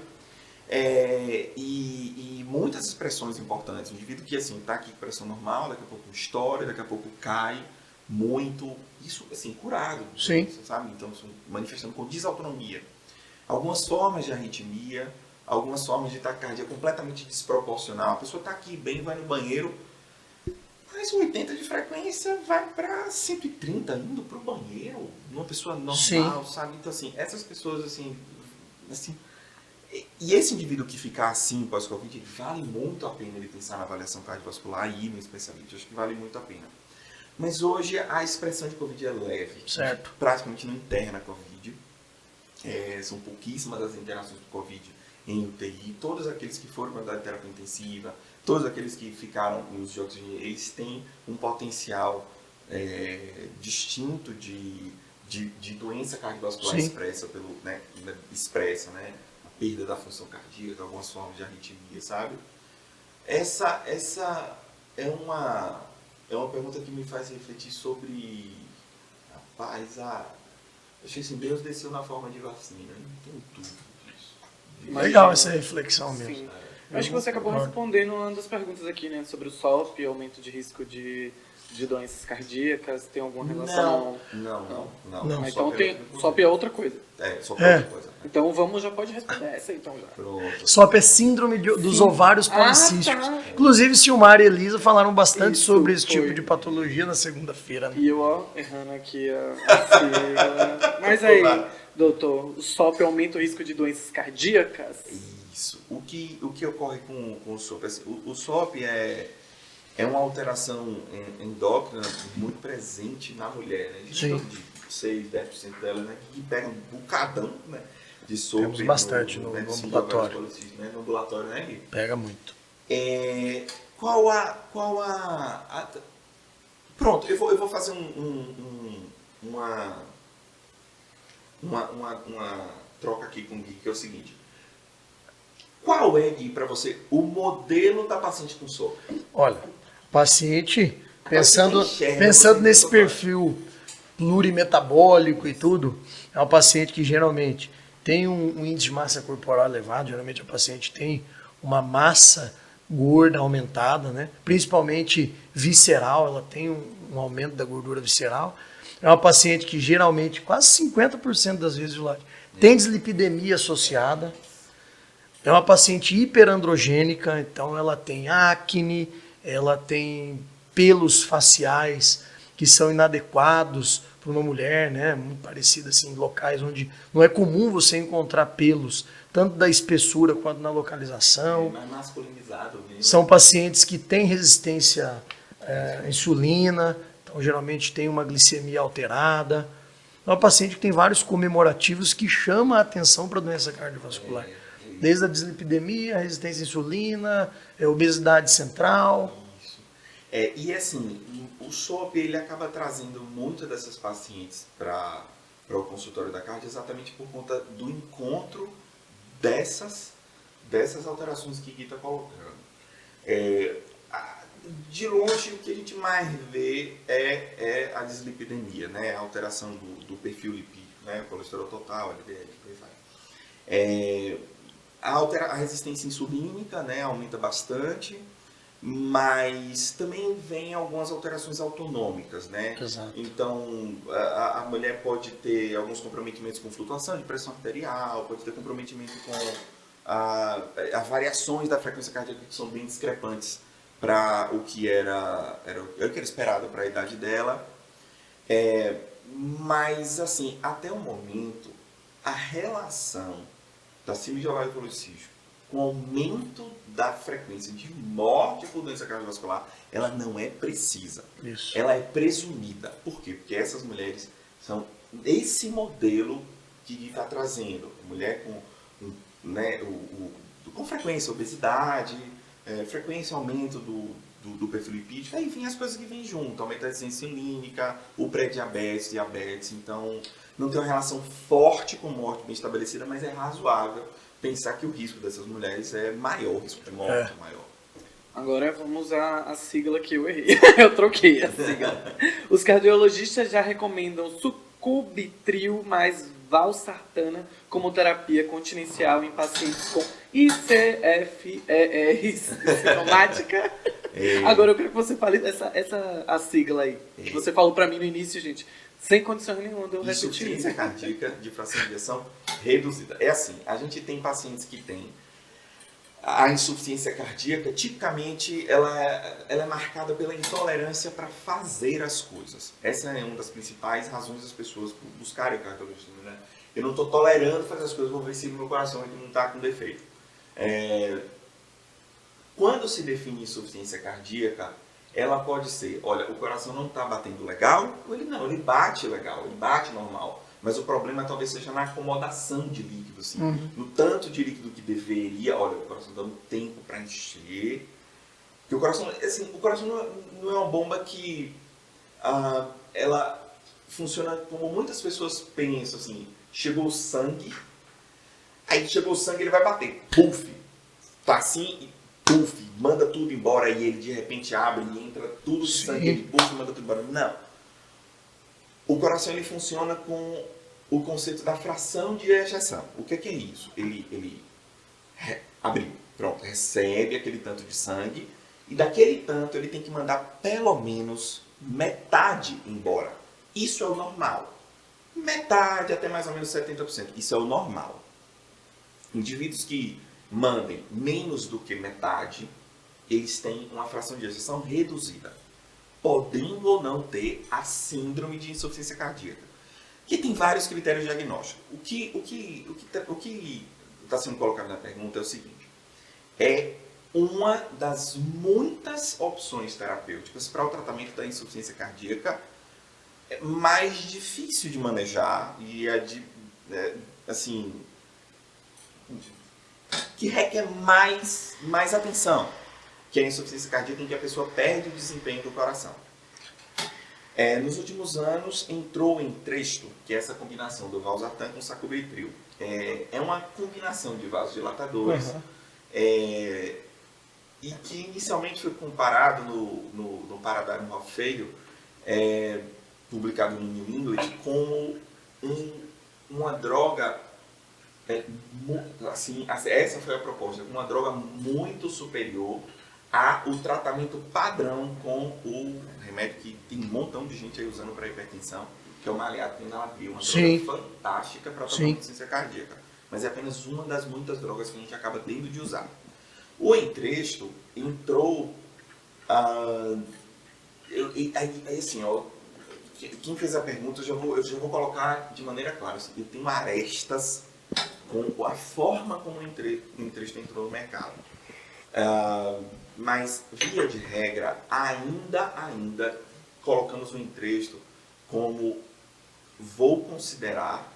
E muitas expressões importantes. Um indivíduo que assim está aqui com pressão normal, daqui a pouco estoura, daqui a pouco cai muito. Isso assim, curado, sabe? Então, manifestando com desautonomia. Algumas formas de arritmia, algumas formas de taquicardia completamente desproporcional. A pessoa está aqui bem, vai no banheiro, mas 80 de frequência vai para 130 indo para o banheiro, uma pessoa normal, sabe? Então, assim, essas pessoas, assim... E esse indivíduo que ficar assim pós-Covid, vale muito a pena ele pensar na avaliação cardiovascular e ir no especialista. Acho que vale muito a pena. Mas hoje a expressão de Covid é leve. Certo. Praticamente não interna Covid. São pouquíssimas as internações do Covid em UTI. Todos aqueles que foram para a terapia intensiva, todos aqueles que ficaram nos jogos, eles têm um potencial distinto de doença cardiovascular expressa, a perda da função cardíaca, algumas formas de arritmia, sabe? Essa é uma pergunta que me faz refletir sobre, rapaz, achei assim, Deus desceu na forma de vacina, não tem tudo disso. Legal essa reflexão mesmo. Sim. Eu acho que você acabou respondendo uma das perguntas aqui, né? Sobre o SOP, aumento de risco de doenças cardíacas, tem alguma relação? Não. Então SOP é outra coisa. SOP é outra coisa. Então já pode responder essa então já. Pronto. SOP é síndrome dos ovários policísticos. Inclusive, Silmar e Elisa falaram bastante sobre esse tipo de patologia na segunda-feira. Né? E eu, errando aqui a sigla. Mas aí, doutor, o SOP aumenta o risco de doenças cardíacas? Isso. O que ocorre com o SOP? Assim, o SOP é uma alteração endócrina muito presente na mulher, né? De 6, 10% dela, né? Que pega um bocadão, né? De SOP. Temos bastante no ambulatório. Né? No ambulatório, né, Gui? Pega muito. Pronto, eu vou fazer uma troca aqui com o Gui, que é o seguinte. Qual é, Gui, para você, o modelo da paciente com SOP? Olha, paciente, pensando nesse perfil plurimetabólico e tudo, é um paciente que geralmente tem um índice de massa corporal elevado, geralmente a paciente tem uma massa gorda aumentada, né? Principalmente visceral, ela tem um aumento da gordura visceral. É uma paciente que geralmente, quase 50% das vezes, tem dislipidemia associada. É uma paciente hiperandrogênica, então ela tem acne, ela tem pelos faciais que são inadequados para uma mulher, né? Muito parecido assim, em locais onde não é comum você encontrar pelos, tanto da espessura quanto na localização. Mais masculinizado mesmo. São pacientes que têm resistência à insulina, então geralmente tem uma glicemia alterada. É uma paciente que tem vários comemorativos que chamam a atenção para a doença cardiovascular. Desde a dislipidemia, resistência à insulina, obesidade central. Isso. E assim, o SOP ele acaba trazendo muitas dessas pacientes para o consultório da cardio exatamente por conta do encontro dessas alterações que Gui está colocando. De longe, o que a gente mais vê é a dislipidemia, né? A alteração do perfil lipídico, né? O colesterol total, LDL, por aí vai. A resistência insulínica, né? Aumenta bastante, mas também vem algumas alterações autonômicas, né? Exato. Então, a mulher pode ter alguns comprometimentos com flutuação de pressão arterial, pode ter comprometimento com as variações da frequência cardíaca que são bem discrepantes para o que era esperado para a idade dela. Mas, assim, até o momento, a relação da síndrome de ovário policístico com o aumento da frequência de morte por doença cardiovascular, ela não é precisa. Isso. Ela é presumida. Por quê? Porque essas mulheres são esse modelo que está trazendo. Mulher com frequência, obesidade, frequência, aumento do perfil lipídico, aí vem as coisas que vêm junto, aumento da resistência insulínica, o pré-diabetes, diabetes, então não tem uma relação forte com morte bem estabelecida, mas é razoável pensar que o risco dessas mulheres é maior, o risco de morte é maior. Agora vamos usar a sigla que eu errei. Eu troquei a sigla. Os cardiologistas já recomendam sucubitril mais valsartana como terapia continencial em pacientes com ICFER sintomática. Agora eu quero que você fale a sigla aí. Que você falou pra mim no início, gente. Sem condição nenhuma de eu repetir. Insuficiência cardíaca de fração de ejeção reduzida. É assim, a gente tem pacientes que têm a insuficiência cardíaca, tipicamente ela é marcada pela intolerância para fazer as coisas. Essa é uma das principais razões das pessoas buscarem cardiologista, né? Eu não estou tolerando fazer as coisas, vou ver se meu coração não está com defeito. Quando se define insuficiência cardíaca, ela pode ser, olha, o coração não está batendo legal, ou ele bate legal, ele bate normal. Mas o problema talvez seja na acomodação de líquido, assim, no tanto de líquido que deveria, olha, o coração dando tempo para encher. Porque o coração, assim, não é uma bomba que ela funciona como muitas pessoas pensam, assim, chegou o sangue, aí chegou o sangue, ele vai bater, puf, tá assim e puf, manda tudo embora e ele de repente abre e entra tudo de sangue, ele puf, manda tudo embora. Não. O coração ele funciona com o conceito da fração de ejeção. O que é isso? Ele abriu, pronto, recebe aquele tanto de sangue e daquele tanto ele tem que mandar pelo menos metade embora. Isso é o normal. Metade até mais ou menos 70%. Isso é o normal. Indivíduos que mandem menos do que metade, eles têm uma fração de ejeção reduzida, podendo ou não ter a síndrome de insuficiência cardíaca, que tem vários critérios diagnósticos. O que está sendo colocado na pergunta é o seguinte: é uma das muitas opções terapêuticas para o tratamento da insuficiência cardíaca mais difícil de manejar e assim, que requer mais atenção, que é a insuficiência cardíaca em que a pessoa perde o desempenho do coração. Nos últimos anos entrou em Entresto, que é essa combinação do valsartan com sacubitril. É uma combinação de vasodilatadores e que inicialmente foi comparado no Paradigm of Failure, publicado no New England, como uma droga, assim, essa foi a proposta, uma droga muito superior ao tratamento padrão com o remédio que tem um montão de gente aí usando para hipertensão, que é o maleato enalapril, uma droga fantástica para tratar insuficiência cardíaca, mas é apenas uma das muitas drogas que a gente acaba tendo de usar. O Entresto entrou, assim, ó, quem fez a pergunta, eu já vou colocar de maneira clara, assim, eu tenho arestas com a forma como o Entresto entrou no mercado. Mas, via de regra, ainda colocamos o Entresto como vou considerar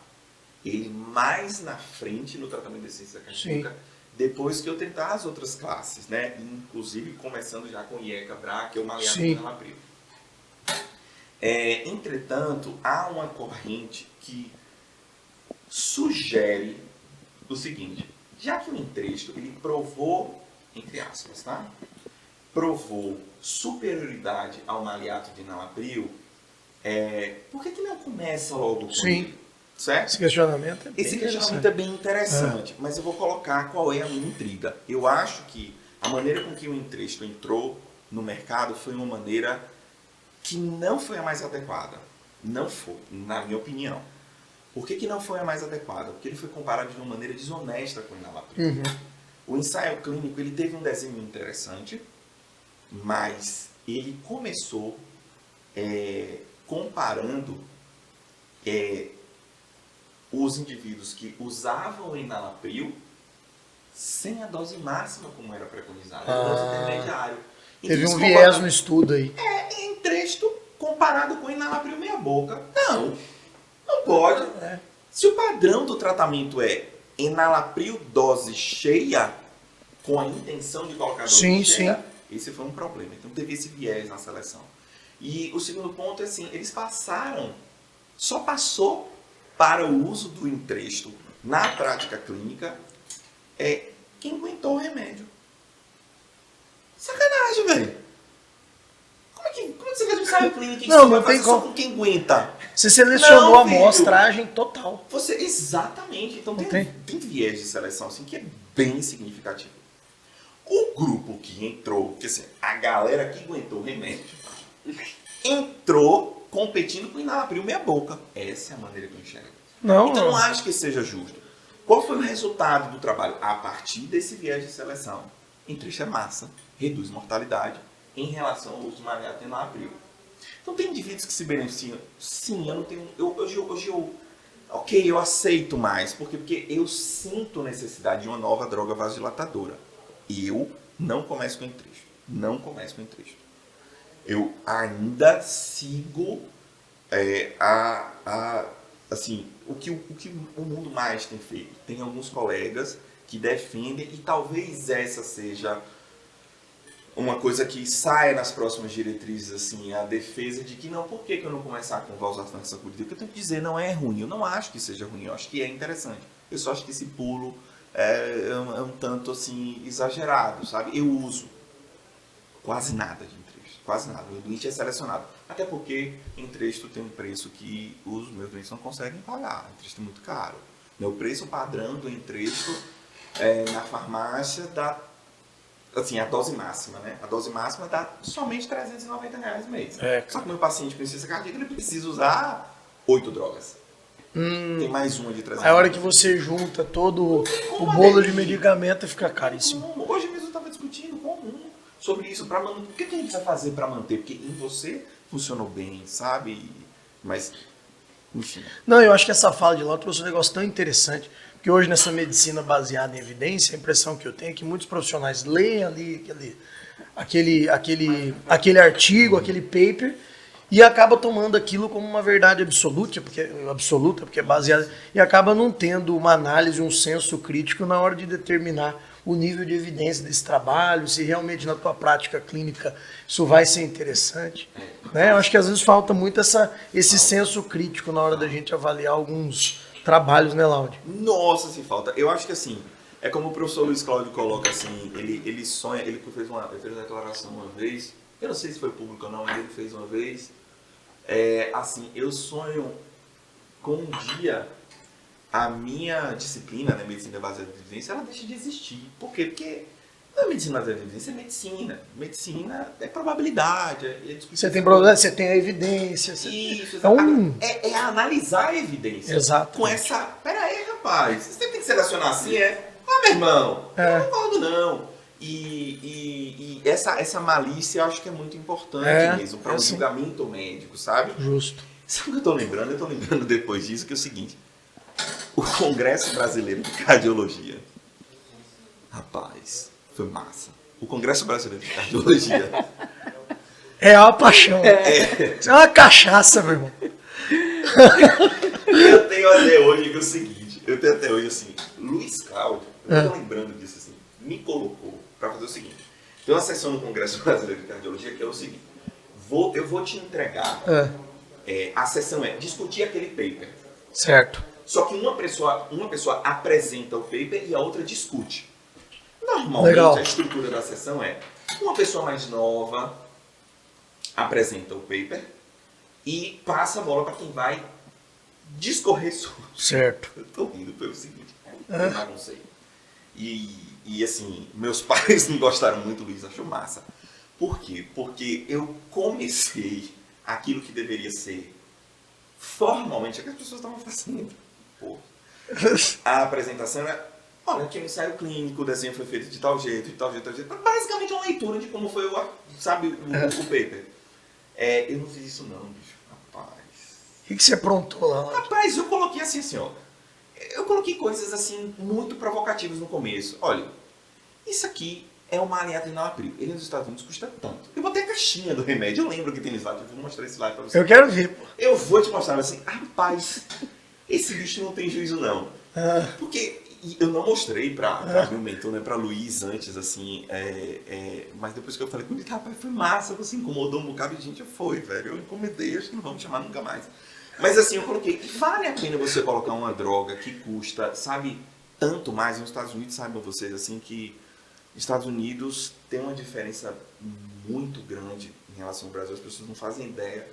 ele mais na frente no tratamento de deficiência cardíaca, depois que eu tentar as outras classes, né? Inclusive começando já com IECA, BRA, que é o maleato de enalapril. Entretanto, há uma corrente que sugere o seguinte: já que o Entresto ele provou, entre aspas, tá? Provou superioridade ao maleato de enalapril, por que não começa logo com ele? Certo? Esse questionamento é bem interessante, mas eu vou colocar qual é a minha intriga. Eu acho que a maneira com que o Entresto entrou no mercado foi uma maneira que não foi a mais adequada. Não foi, na minha opinião. Por que não foi a mais adequada? Porque ele foi comparado de uma maneira desonesta com o enalapril. O ensaio clínico ele teve um desenho interessante, mas ele começou comparando os indivíduos que usavam o enalapril sem a dose máxima como era preconizada, a dose intermediária. Teve um viés no estudo aí. Entresto comparado com o enalapril meia boca. Não pode. Se o padrão do tratamento é enalapril dose cheia, com a intenção de colocar dose cheia, esse foi um problema. Então teve esse viés na seleção. E o segundo ponto é assim, eles só passou para o uso do Entresto na prática clínica quem aguentou o remédio. Sacanagem, velho. Como é que você faz um ensaio clínico e não tem só com quem aguenta? Você selecionou a amostragem total. Exatamente. Então tem viés de seleção assim, que é bem significativo. O grupo que entrou, que assim, a galera que aguentou o remédio, entrou competindo com o enalapril meia boca. Essa é a maneira que eu enxergo. Então não acho que seja justo. Qual foi o resultado do trabalho? A partir desse viés de seleção, Entresto é massa, reduz mortalidade em relação ao uso maleato de enalapril. Então tem indivíduos que se beneficiam. Sim, eu não tenho. Hoje eu aceito mais. Por quê? Porque eu sinto necessidade de uma nova droga vasodilatadora. Eu não começo com Entresto. Eu ainda sigo assim, o que o mundo mais tem feito. Tem alguns colegas que defendem, e talvez essa seja uma coisa que saia nas próximas diretrizes, assim, a defesa de que não, por que eu não começar com valsação sacudido? O que eu tenho que dizer não é ruim, eu não acho que seja ruim, eu acho que é interessante. Eu só acho que esse pulo é um tanto, assim, exagerado, sabe? Eu uso quase nada de Entresto, quase nada. O meu doente é selecionado. Até porque Entresto tem um preço que os meus doentes não conseguem pagar. Entresto é muito caro. Meu preço padrão do Entresto na farmácia dá, assim, a dose máxima, né? A dose máxima dá somente R$390 mês. Só que o meu paciente com insuficiência cardíaca, ele precisa usar 8 drogas. Tem mais uma de 390. A hora que você junta todo o bolo de medicamento, fica caríssimo. Hoje mesmo eu estava discutindo sobre isso. O que a gente vai fazer para manter? Porque em você funcionou bem, sabe? Mas, enfim. Não, eu acho que essa fala de lá trouxe um negócio tão interessante. Porque hoje, nessa medicina baseada em evidência, a impressão que eu tenho é que muitos profissionais leem ali aquele artigo, aquele paper, e acaba tomando aquilo como uma verdade absoluta, porque é baseada, e acaba não tendo uma análise, um senso crítico na hora de determinar o nível de evidência desse trabalho, se realmente na tua prática clínica isso vai ser interessante. Né? Eu acho que às vezes falta muito esse senso crítico na hora da gente avaliar alguns trabalhos, né, Laude? Nossa, se falta. Eu acho que assim, é como o professor Luiz Cláudio coloca assim, ele sonha, ele fez uma declaração uma vez, eu não sei se foi público ou não, mas ele fez uma vez, assim, eu sonho com um dia a minha disciplina, né, medicina baseada em evidência, ela deixa de existir. Por quê? Porque não é medicina baseada em evidência, é medicina. Medicina é probabilidade, Você tem probabilidade, você tem a evidência. Isso, é analisar a evidência. Exato. Com essa, pera aí, rapaz, você tem que selecionar assim, meu irmão, eu não concordo não. E essa malícia eu acho que é muito importante mesmo, para um julgamento médico, sabe? Justo. Sabe o que eu tô lembrando? Eu tô lembrando depois disso que é o seguinte, o Congresso Brasileiro de Cardiologia, rapaz, foi massa. O Congresso Brasileiro de Cardiologia é uma paixão. Isso é uma cachaça, meu irmão. Eu tenho até hoje que é o seguinte, Eu tenho até hoje assim, Luiz Cláudio, eu tô lembrando disso assim, me colocou para fazer o seguinte. Tem uma sessão no Congresso Brasileiro de Cardiologia que é o seguinte, eu vou te entregar, a sessão é discutir aquele paper. Certo. Só que uma pessoa apresenta o paper e a outra discute. Normalmente Legal. a estrutura da sessão é uma pessoa mais nova apresenta o paper e passa a bola para quem vai discorrer sobre. Certo. Eu tô rindo pelo seguinte, eu baguncei. E assim, meus pais não gostaram muito, Luiz achou massa. Por quê? Porque eu comecei aquilo que deveria ser formalmente, o que as pessoas estavam fazendo. Pô. A apresentação era, olha, aqui é um ensaio clínico, o desenho foi feito de tal jeito, de tal jeito, de tal jeito. Basicamente uma leitura de como foi o paper. Eu não fiz isso não, bicho. Rapaz. O que você aprontou lá? Rapaz, eu coloquei assim, ó. Eu coloquei coisas assim muito provocativas no começo. Olha, isso aqui é uma aliada enalapril. Ele nos Estados Unidos custa tanto. Eu botei a caixinha do remédio. Eu lembro que tem no slide. Eu vou mostrar esse slide pra você. Eu quero ver, pô. Eu vou te mostrar assim, rapaz, esse bicho não tem juízo não. Porque eu não mostrei pra meu mentor, né, pra Luiz antes, assim, mas depois que eu falei com ele, rapaz, foi massa, você incomodou um bocado de gente, foi, velho, eu incomodei, acho que não vamos chamar nunca mais. Mas assim, eu coloquei, vale a pena você colocar uma droga que custa, sabe, tanto mais, nos Estados Unidos, saibam vocês, assim, que Estados Unidos tem uma diferença muito grande em relação ao Brasil, as pessoas não fazem ideia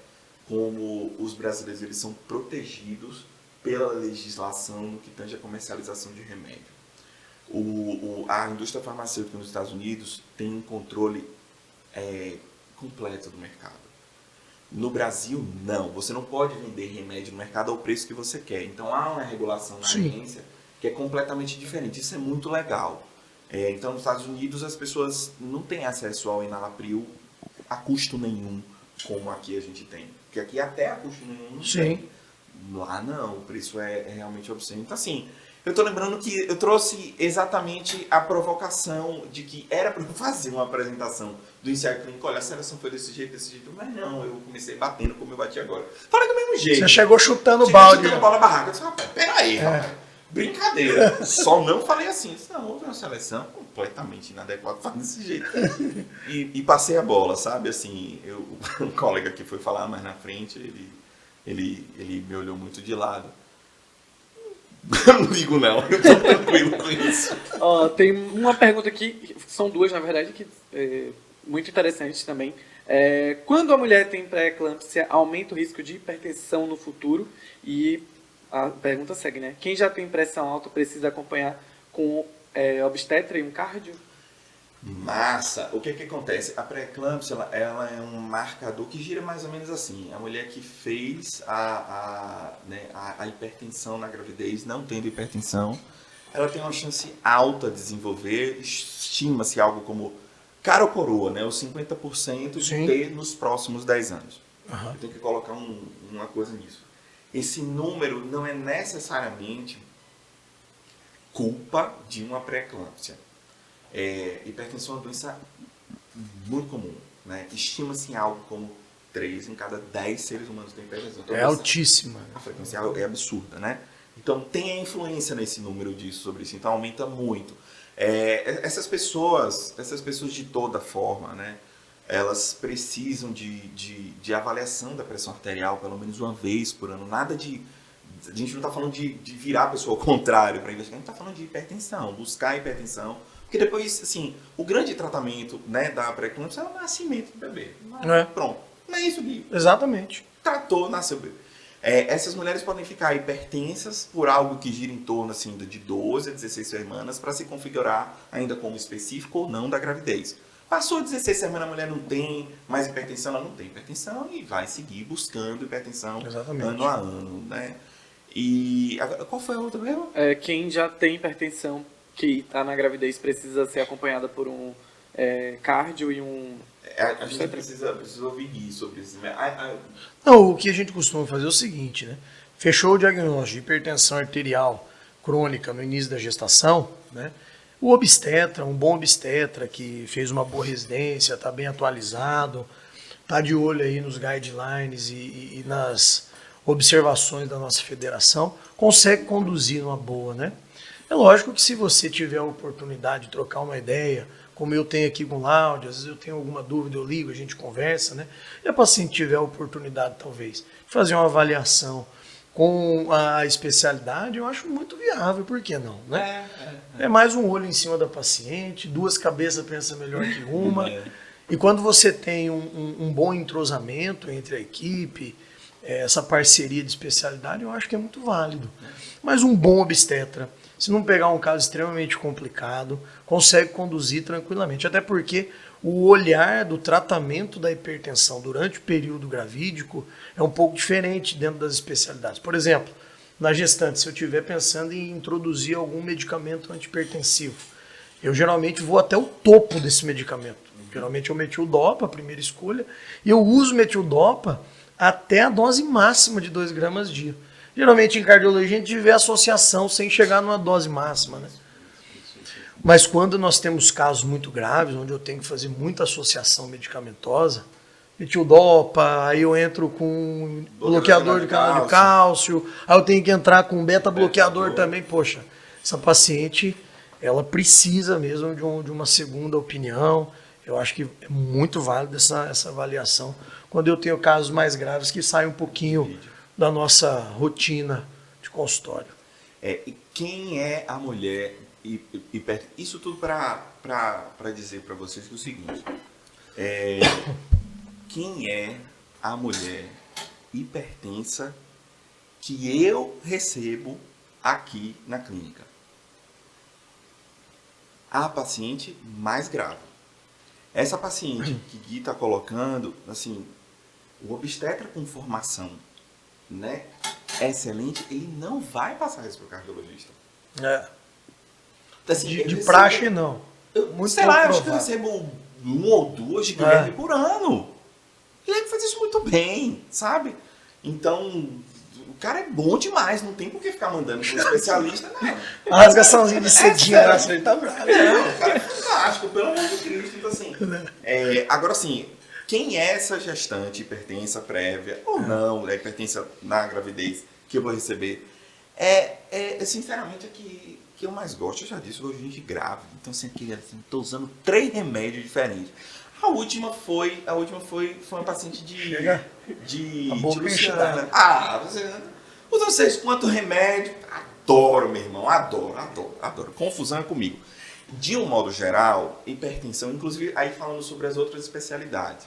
como os brasileiros eles são protegidos pela legislação no que tange a comercialização de remédio. A indústria farmacêutica nos Estados Unidos tem um controle completo do mercado. No Brasil, não. Você não pode vender remédio no mercado ao preço que você quer. Então, há uma regulação na agência que é completamente diferente. Isso é muito legal. Então, nos Estados Unidos, as pessoas não têm acesso ao enalapril a custo nenhum, como aqui a gente tem. Porque aqui até a custo nenhum não tem. Lá não, o preço é realmente obsceno. Então, assim, eu tô lembrando que eu trouxe exatamente a provocação de que era para eu fazer uma apresentação do ensaio clínico. Olha, a seleção foi desse jeito. Mas não, eu comecei batendo como eu bati agora. Falei do mesmo jeito. Você chegou chutando o balde. Chutando bola na barraca. Eu disse, rapaz, peraí, rapaz. Brincadeira. Só não falei assim. Não, houve uma seleção completamente inadequada fazer desse jeito. E passei a bola, sabe? Assim, um colega que foi falar mais na frente, ele me olhou muito de lado. Eu não ligo não, eu tô tranquilo com isso. Tem uma pergunta aqui, são duas na verdade, que muito interessantes também. Quando a mulher tem pré-eclâmpsia, aumenta o risco de hipertensão no futuro? E a pergunta segue, né? Quem já tem pressão alta precisa acompanhar com obstetra e um cardio? Massa! O que acontece? A pré-eclâmpsia ela é um marcador que gira mais ou menos assim. A mulher que fez a hipertensão na gravidez, não tendo hipertensão, ela tem uma chance alta de desenvolver, estima-se algo como cara ou coroa, né? Os 50% de ter nos próximos 10 anos. Eu tenho que colocar uma coisa nisso. Esse número não é necessariamente culpa de uma pré-eclâmpsia. Hipertensão é uma doença muito comum, né? Estima-se algo como 3 em cada 10 seres humanos tem hipertensão. Então, altíssima. A frequência é absurda, né? Então tem a influência nesse número sobre isso, então aumenta muito. Essas pessoas de toda forma, né? Elas precisam de avaliação da pressão arterial pelo menos uma vez por ano. Nada de... A gente não está falando de virar a pessoa ao contrário para investigar, a gente está falando de hipertensão, buscar hipertensão. Porque depois, assim, o grande tratamento, né, da pré-eclâmpsia é o nascimento do bebê. Pronto. Não é isso, Gui. Exatamente. Tratou, nasceu o bebê. Essas mulheres podem ficar hipertensas por algo que gira em torno assim, de 12 a 16 semanas para se configurar ainda como específico ou não da gravidez. Passou 16 semanas, a mulher não tem mais hipertensão, ela não tem hipertensão e vai seguir buscando hipertensão ano a ano, né? E agora, qual foi a outra mesmo? Quem já tem hipertensão que está na gravidez precisa ser acompanhada por um cardio e um... A gente precisa ouvir sobre isso. Não, o que a gente costuma fazer é o seguinte, né? Fechou o diagnóstico de hipertensão arterial crônica no início da gestação, né? O obstetra, um bom obstetra que fez uma boa residência, está bem atualizado, está de olho aí nos guidelines e nas observações da nossa federação, consegue conduzir numa boa, né? É lógico que se você tiver a oportunidade de trocar uma ideia, como eu tenho aqui com o Láudio, às vezes eu tenho alguma dúvida, eu ligo, a gente conversa, né? E a paciente tiver a oportunidade, talvez, de fazer uma avaliação com a especialidade, eu acho muito viável, por que não, né? É mais um olho em cima da paciente, duas cabeças pensam melhor que uma. E quando você tem um bom entrosamento entre a equipe, essa parceria de especialidade, eu acho que é muito válido. Mas um bom obstetra, se não pegar um caso extremamente complicado, consegue conduzir tranquilamente. Até porque o olhar do tratamento da hipertensão durante o período gravídico é um pouco diferente dentro das especialidades. Por exemplo, na gestante, se eu estiver pensando em introduzir algum medicamento antihipertensivo, eu geralmente vou até o topo desse medicamento. Geralmente é o metildopa, a primeira escolha, e eu uso metildopa até a dose máxima de 2 gramas dia. Geralmente em cardiologia a gente vê associação sem chegar numa dose máxima, né? Mas quando nós temos casos muito graves, onde eu tenho que fazer muita associação medicamentosa, metildopa, aí eu entro com bloqueador de canal de cálcio, aí eu tenho que entrar com beta-bloqueador também. Poxa, essa paciente, ela precisa mesmo de uma segunda opinião. Eu acho que é muito válido essa avaliação quando eu tenho casos mais graves que saem um pouquinho da nossa rotina de consultório. E quem é a mulher hipertensa? Isso tudo para dizer para vocês que é o seguinte. Quem é a mulher hipertensa que eu recebo aqui na clínica? A paciente mais grave. Essa paciente que Gui está colocando, assim, o obstetra com formação, né, excelente, ele não vai passar isso para o cardiologista. Assim, de praxe, não. Sei lá, eu acho que eu recebo 1 ou 2 de Guilherme por ano. Ele faz isso muito bem, sabe? Então, o cara é bom demais, não tem por que ficar mandando para um especialista, não. A rasgaçãozinha de cedinha lá, ele tá bravo. Não, o cara é fantástico, pelo amor de Cristo. Então, assim, agora, assim, quem é essa gestante hipertensa prévia ou não, hipertensa na gravidez que eu vou receber? Sinceramente, que eu mais gosto. Eu já disse, eu gosto de gente grávida. Então, assim, tô usando 3 remédios diferentes. A última foi uma paciente de Luciana. Você não sei quanto remédio. Adoro, meu irmão. Adoro. Confusão é comigo. De um modo geral, hipertensão, inclusive aí falando sobre as outras especialidades.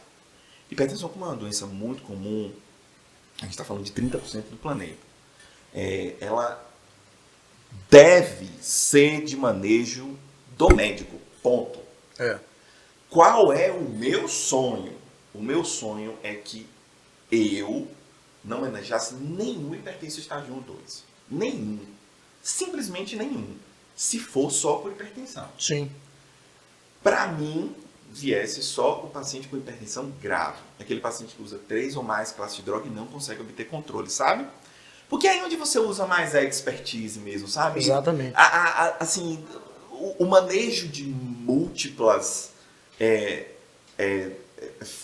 Hipertensão, como é uma doença muito comum, a gente está falando de 30% do planeta. Ela deve ser de manejo do médico. Ponto. Qual é o meu sonho? O meu sonho é que eu não manejasse nenhum hipertenso estágio 1 ou 2. Nenhum. Simplesmente nenhum. Se for só por hipertensão. Sim. Para mim, viesse só o paciente com hipertensão grave. Aquele paciente que usa 3 ou mais classes de droga e não consegue obter controle, sabe? Porque é onde você usa mais a expertise mesmo, sabe? Exatamente. Assim, o manejo de múltiplas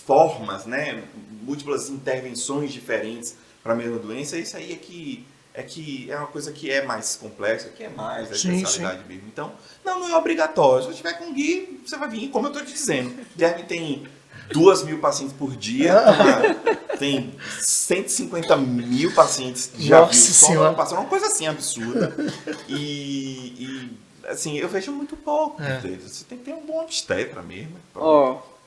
formas, né? Múltiplas intervenções diferentes para a mesma doença, isso aí é uma coisa que é mais complexa, que é mais da especialidade mesmo. Então, não é obrigatório. Se você tiver com Gui, você vai vir, como eu estou te dizendo. Guilherme tem 2.000 pacientes por dia, tem 150 mil pacientes já viu só no ano passado, uma coisa assim absurda. E assim, eu vejo muito pouco deles. Você tem que ter um bom obstetra mesmo.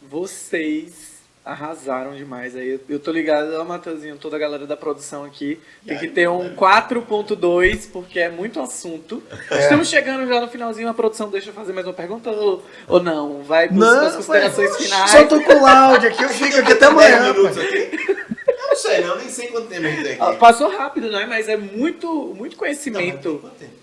Vocês arrasaram demais aí. Eu tô ligado, Matheusinho, toda a galera da produção aqui. Tem que ter um 4.2, porque é muito assunto. Estamos chegando já no finalzinho, a produção deixa eu fazer mais uma pergunta ou não? Vai para as considerações finais. Só tô com o Láudio aqui, eu fico aqui até amanhã. Eu não sei, eu nem sei quanto tempo a gente tem aqui. Passou rápido, né? Mas é muito conhecimento. Quanto tempo?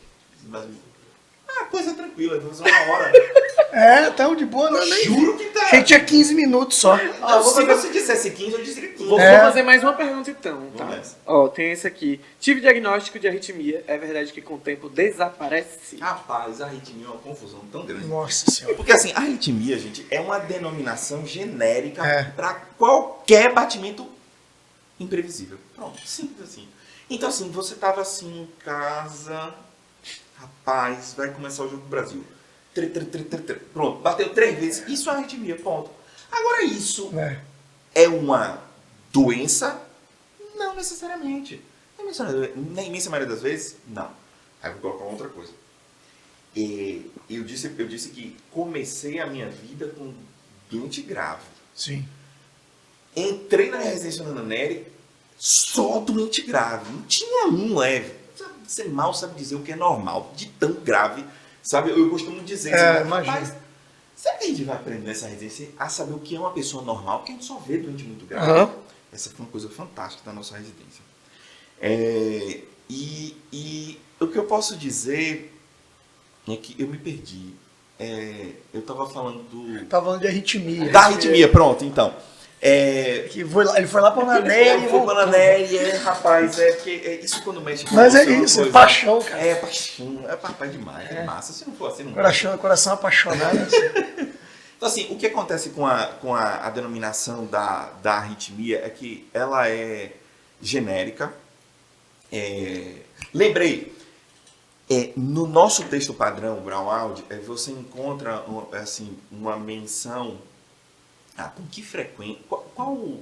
Coisa tranquila, vamos fazer 1 hora. Tamo de boa, não, nem. Juro que tá. A gente tinha 15 minutos só. Se você dissesse 15, eu disse 15. Vou fazer mais uma pergunta então, tá? Vamos. Tem esse aqui. Tive diagnóstico de arritmia. É verdade que com o tempo desaparece? Rapaz, a arritmia é uma confusão tão grande. Nossa Senhora. Porque assim, a arritmia, gente, é uma denominação genérica para qualquer batimento imprevisível. Pronto, simples assim. Então, assim, você tava assim em casa, rapaz, vai começar o jogo do Brasil. Pronto, bateu 3 vezes. Isso é uma arritmia, ponto. Agora, isso é uma doença? Não necessariamente. Na imensa maioria das vezes, não. Aí eu vou colocar outra coisa. Eu disse que comecei a minha vida com doente grave. Sim. Entrei na residência da Neri só doente grave. Não tinha um leve. Você mal sabe dizer o que é normal, de tão grave. Sabe, eu costumo dizer, imagina. será que a gente vai aprender nessa residência a saber o que é uma pessoa normal? Porque a gente só vê doente muito grave. Essa foi uma coisa fantástica da nossa residência. E o que eu posso dizer é que eu me perdi. Eu estava falando do... Tava falando de arritmia. Da arritmia, pronto, então. Ele foi lá pra Naneri. Ele foi pra Naneri, rapaz, porque isso quando mexe com Mas você, é isso, é paixão, cara. É paixão, é papai demais, é massa. Se não for assim, não Coração apaixonado. Então, assim, o que acontece com a denominação da arritmia é que ela é genérica. Lembrei, no nosso texto padrão, Brown-Aud, você encontra assim, uma menção com que frequência, qual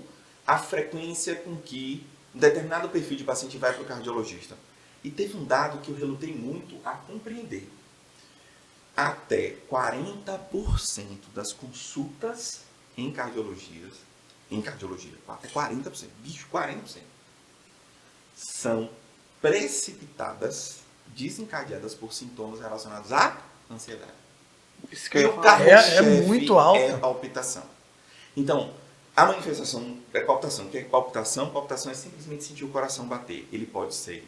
a frequência com que um determinado perfil de paciente vai para o cardiologista. E teve um dado que eu relutei muito a compreender. Até 40% das consultas em cardiologia, até 40%, bicho, 40%, são precipitadas, desencadeadas por sintomas relacionados à ansiedade. E o carro-chefe é muito alto. É palpitação. Então, a manifestação é palpitação. O que é palpitação? Palpitação é simplesmente sentir o coração bater. Ele pode ser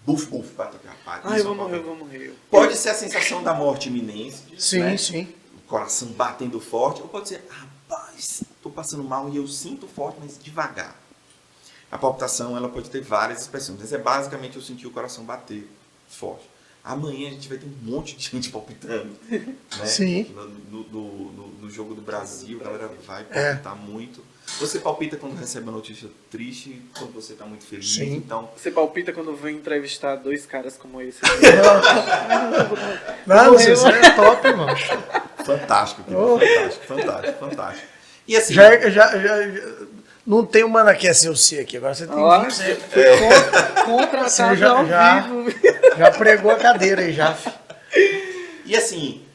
buf, bater, rapaz. Eu vou morrer. Pode ser a sensação da morte iminente. Sim, né? sim. O coração batendo forte. Ou pode ser, rapaz, estou passando mal e eu sinto forte, mas devagar. A palpitação, ela pode ter várias expressões. Mas basicamente eu sentir o coração bater forte. Amanhã a gente vai ter um monte de gente palpitando. Né? Sim. No jogo do Brasil, a galera vai palpitar muito. Você palpita quando recebe uma notícia triste, quando você está muito feliz. Sim. Então... Você palpita quando vem entrevistar 2 caras como esse. Não, isso é top, irmão. Fantástico, fantástico. E assim... Já não tem uma naquece eu sei aqui, agora você tem que fazer. Contratado ao vivo. Já pregou a cadeira aí, já. E assim,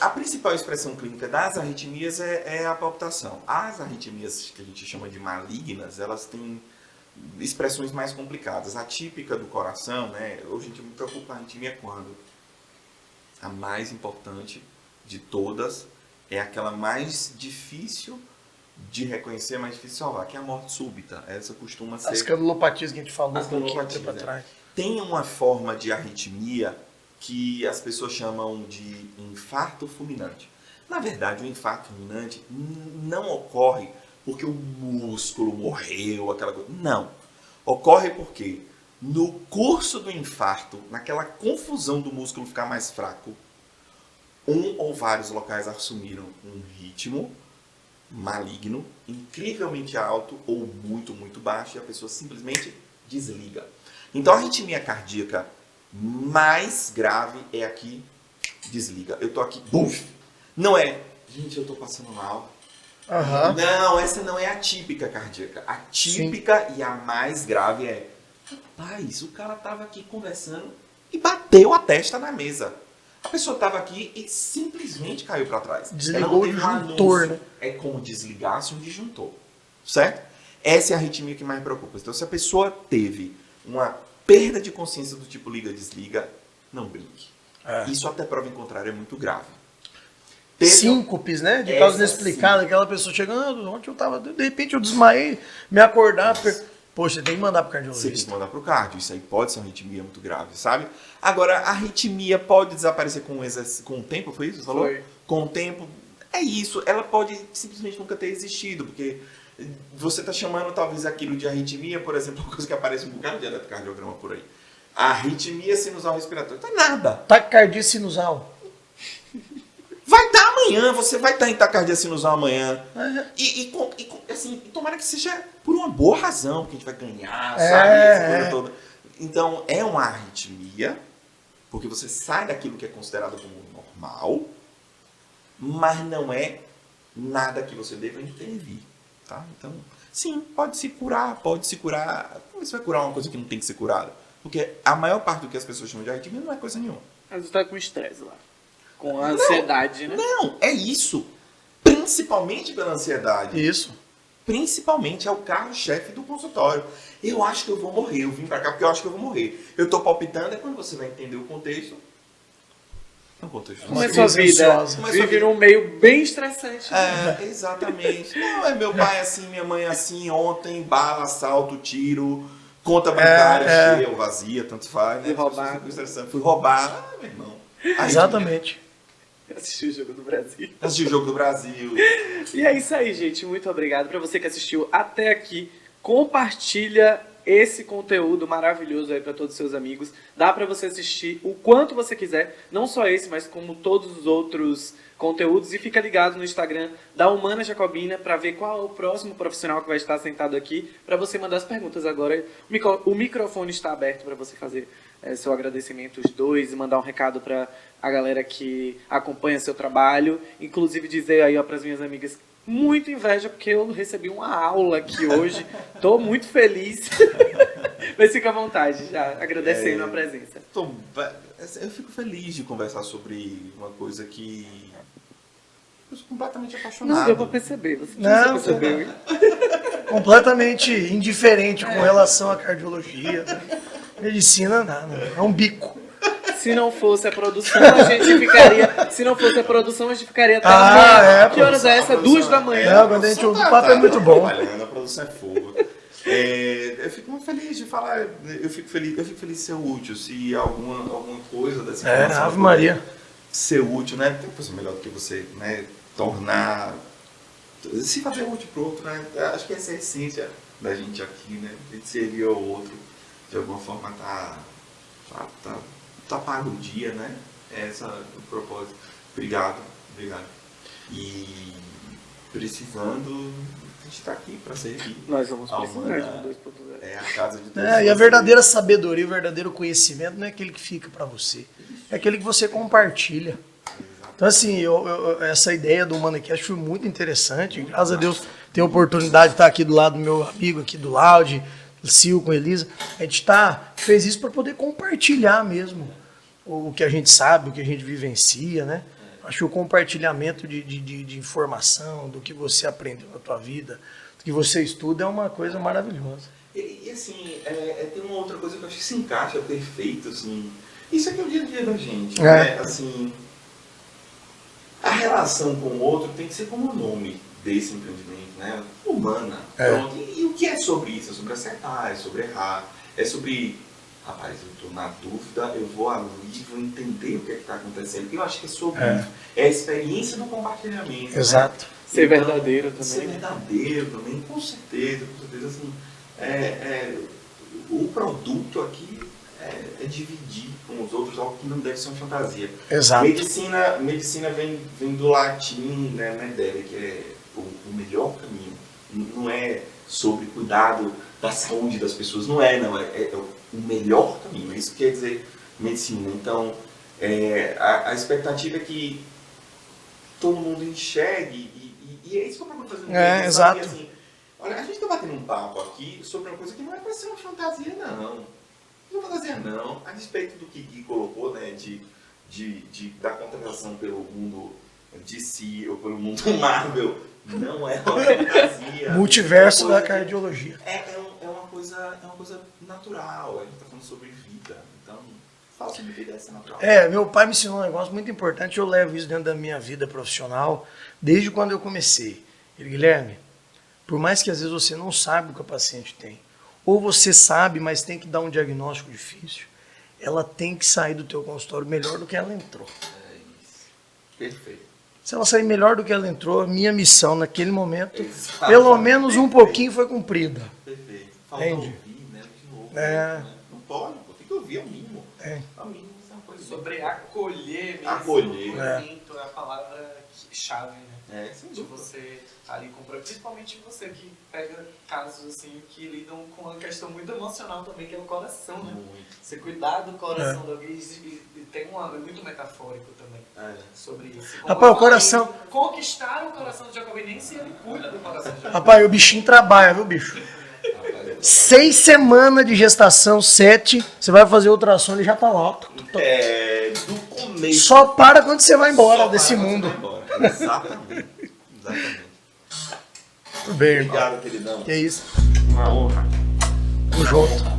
a principal expressão clínica das arritmias é a palpitação. As arritmias que a gente chama de malignas, elas têm expressões mais complicadas. A típica do coração, né? Hoje a gente me preocupa com a arritmia quando? A mais importante de todas é aquela mais difícil de reconhecer, mais difícil de salvar, que é a morte súbita. Essa costuma ser... As canulopatias que a gente falou um pouquinho para trás. Tem uma forma de arritmia que as pessoas chamam de infarto fulminante. Na verdade, o infarto fulminante não ocorre porque o músculo morreu, aquela coisa. Não. Ocorre porque no curso do infarto, naquela confusão do músculo ficar mais fraco, um ou vários locais assumiram um ritmo maligno, incrivelmente alto ou muito, muito baixo, e a pessoa simplesmente desliga. Então, a arritmia cardíaca mais grave é aqui, desliga. Eu tô aqui, buf! Não é, gente, eu tô passando mal. Não, essa não é a típica cardíaca. A típica e a mais grave é, rapaz, o cara tava aqui conversando e bateu a testa na mesa. A pessoa estava aqui e simplesmente caiu para trás. Desligou o disjuntor, né? É como desligasse um disjuntor, certo? Essa é a arritmia que mais preocupa. Então, se a pessoa teve uma perda de consciência do tipo liga-desliga, não brinque. Isso até prova em contrário é muito grave. Síncopes, né? De causa inexplicada, aquela pessoa chegando, ontem eu tava, de repente eu desmaiei, me acordar... Poxa, você tem que mandar pro cardiologista. Você tem que mandar pro cardio. Isso aí pode ser uma arritmia muito grave, sabe? Agora, a arritmia pode desaparecer com o tempo, foi isso que você falou? Foi. Com o tempo, é isso. Ela pode simplesmente nunca ter existido, porque você tá chamando talvez aquilo de arritmia, por exemplo, uma coisa que aparece um bocado de eletrocardiograma por aí. A arritmia sinusal respiratória. Não é nada. Taquicardia sinusal. Vai dar amanhã você vai estar em taquicardia sinusal amanhã. Assim, tomara que seja por uma boa razão, que a gente vai ganhar, sabe? Essa coisa toda. Então, é uma arritmia, porque você sai daquilo que é considerado como normal, mas não é nada que você deva intervir, tá? Então, sim, pode se curar. Como você vai curar uma coisa que não tem que ser curada? Porque a maior parte do que as pessoas chamam de arritmia não é coisa nenhuma. Mas você tá com estresse lá. Com a ansiedade, né? Não, é isso. Principalmente pela ansiedade. Isso. Principalmente é o carro-chefe do consultório. Eu acho que eu vou morrer. Eu vim pra cá porque eu acho que eu vou morrer. Eu tô palpitando, é quando você vai entender o contexto. É um contexto. Como é sua vida? Vive num meio bem estressante. Exatamente. Não, é meu pai assim, minha mãe assim, ontem, bala, assalto, tiro, conta bancária cheia ou vazia, tanto faz. Fui roubado. Fui roubado. Meu irmão. Exatamente. Assistiu o Jogo do Brasil. Assistiu o Jogo do Brasil. E é isso aí, gente. Muito obrigado para você que assistiu até aqui. Compartilha esse conteúdo maravilhoso aí para todos os seus amigos. Dá para você assistir o quanto você quiser. Não só esse, mas como todos os outros conteúdos. E fica ligado no Instagram da Humana Jacobina para ver qual é o próximo profissional que vai estar sentado aqui. Para você mandar as perguntas agora. O microfone está aberto para você fazer seu agradecimento, os dois, e mandar um recado para a galera que acompanha seu trabalho. Inclusive dizer aí para as minhas amigas, muito inveja, porque eu recebi uma aula aqui hoje. Estou muito feliz. Mas fica à vontade, já agradecendo a presença. Eu fico feliz de conversar sobre uma coisa que eu sou completamente apaixonado. Não deu para perceber. Você não percebeu, hein? Completamente indiferente com relação à cardiologia. Né? Medicina, nada. É um bico. Se não fosse a produção, a gente ficaria. Se não fosse a produção, a gente ficaria até amanhã. Que horas é essa? 2 da manhã. Quando a gente ouve o papo é muito bom. A produção é fogo. Eu fico muito feliz de falar. Eu fico feliz de ser útil. Se alguma coisa dessa informação. Ave Maria. Ser útil, né? Tem coisa melhor do que você, né? Tornar. Se fazer útil pro outro, né? Acho que essa é a essência da gente aqui, né? A gente servir ao outro. De alguma forma tá pago o dia, né? Esse é o propósito. Obrigado. E precisando, a gente está aqui para servir. Nós vamos precisar de 2.0. É a casa de todos. E a verdadeira sabedoria, o verdadeiro conhecimento não é aquele que fica para você, é aquele que você compartilha. Então, assim, essa ideia do HumanaCast foi muito interessante. Graças a Deus, tenho a oportunidade de estar aqui do lado do meu amigo aqui do Laude, Sil com Elisa. A gente fez isso para poder compartilhar mesmo o que a gente sabe, o que a gente vivencia, né? Acho que o compartilhamento de informação, do que você aprendeu na tua vida, do que você estuda, é uma coisa maravilhosa. E assim, tem uma outra coisa que eu acho que se encaixa perfeito, assim. Isso aqui é o dia a dia da gente, né? Assim, a relação com o outro tem que ser como o nome desse empreendimento, né? Humana. Pronto. E o que é sobre isso? É sobre acertar, é sobre errar, é sobre... Rapaz, eu estou na dúvida, eu vou ali, vou entender o que está acontecendo. Eu acho que é sobre isso. É a experiência do compartilhamento. Exato. Né? Ser verdadeiro também. Ser verdadeiro também, com certeza. Assim, o produto aqui é dividir com os outros algo que não deve ser uma fantasia. Exato. Medicina vem do latim, né, Medere, que é o melhor caminho. Não é sobre cuidado da saúde das pessoas, não é o melhor caminho. Isso quer dizer medicina. Então, a expectativa é que todo mundo enxergue, e é isso que eu procuro fazer no tempo, exato. Assim, olha, a gente está batendo um papo aqui sobre uma coisa que não é para ser uma fantasia, não. Não é fantasia, não. A despeito do que Gui colocou, né, da contratação pelo mundo DC ou pelo mundo Marvel, não é uma fantasia. Multiverso da cardiologia. É uma coisa natural. A gente está falando sobre vida. Então, falar sobre vida é ser natural. Meu pai me ensinou um negócio muito importante. Eu levo isso dentro da minha vida profissional desde quando eu comecei. Guilherme, por mais que às vezes você não sabe o que o paciente tem, ou você sabe, mas tem que dar um diagnóstico difícil, ela tem que sair do teu consultório melhor do que ela entrou. É isso. Perfeito. Se ela sair melhor do que ela entrou, minha missão naquele momento, pelo menos um pouquinho foi cumprida. Perfeito. Falta ouvir, né? De novo. Não pode, tem que ouvir ao mínimo. Ao mínimo, isso é uma coisa sobre acolher mesmo. Acolher. É a palavra chave, né? Sem De dúvida. você ali comprar, principalmente você que pega casos assim que lidam com uma questão muito emocional também, que é o coração, né? Muito. Você cuidar do coração de alguém e tem é muito metafórico também sobre isso. Como Rapaz, eu o coração- falei, conquistar o coração do Jacobiense, ele cuida do coração do Jacobiense. Rapaz, o bichinho trabalha, viu, bicho? 6 semanas de gestação, 7, você vai fazer ultrassom e já tá lá. Do começo. Só para quando você vai embora Só desse para mundo. você ir embora. Exatamente. Tudo bem, irmão. Obrigado, queridão. Que isso? Uma honra. Tamo junto.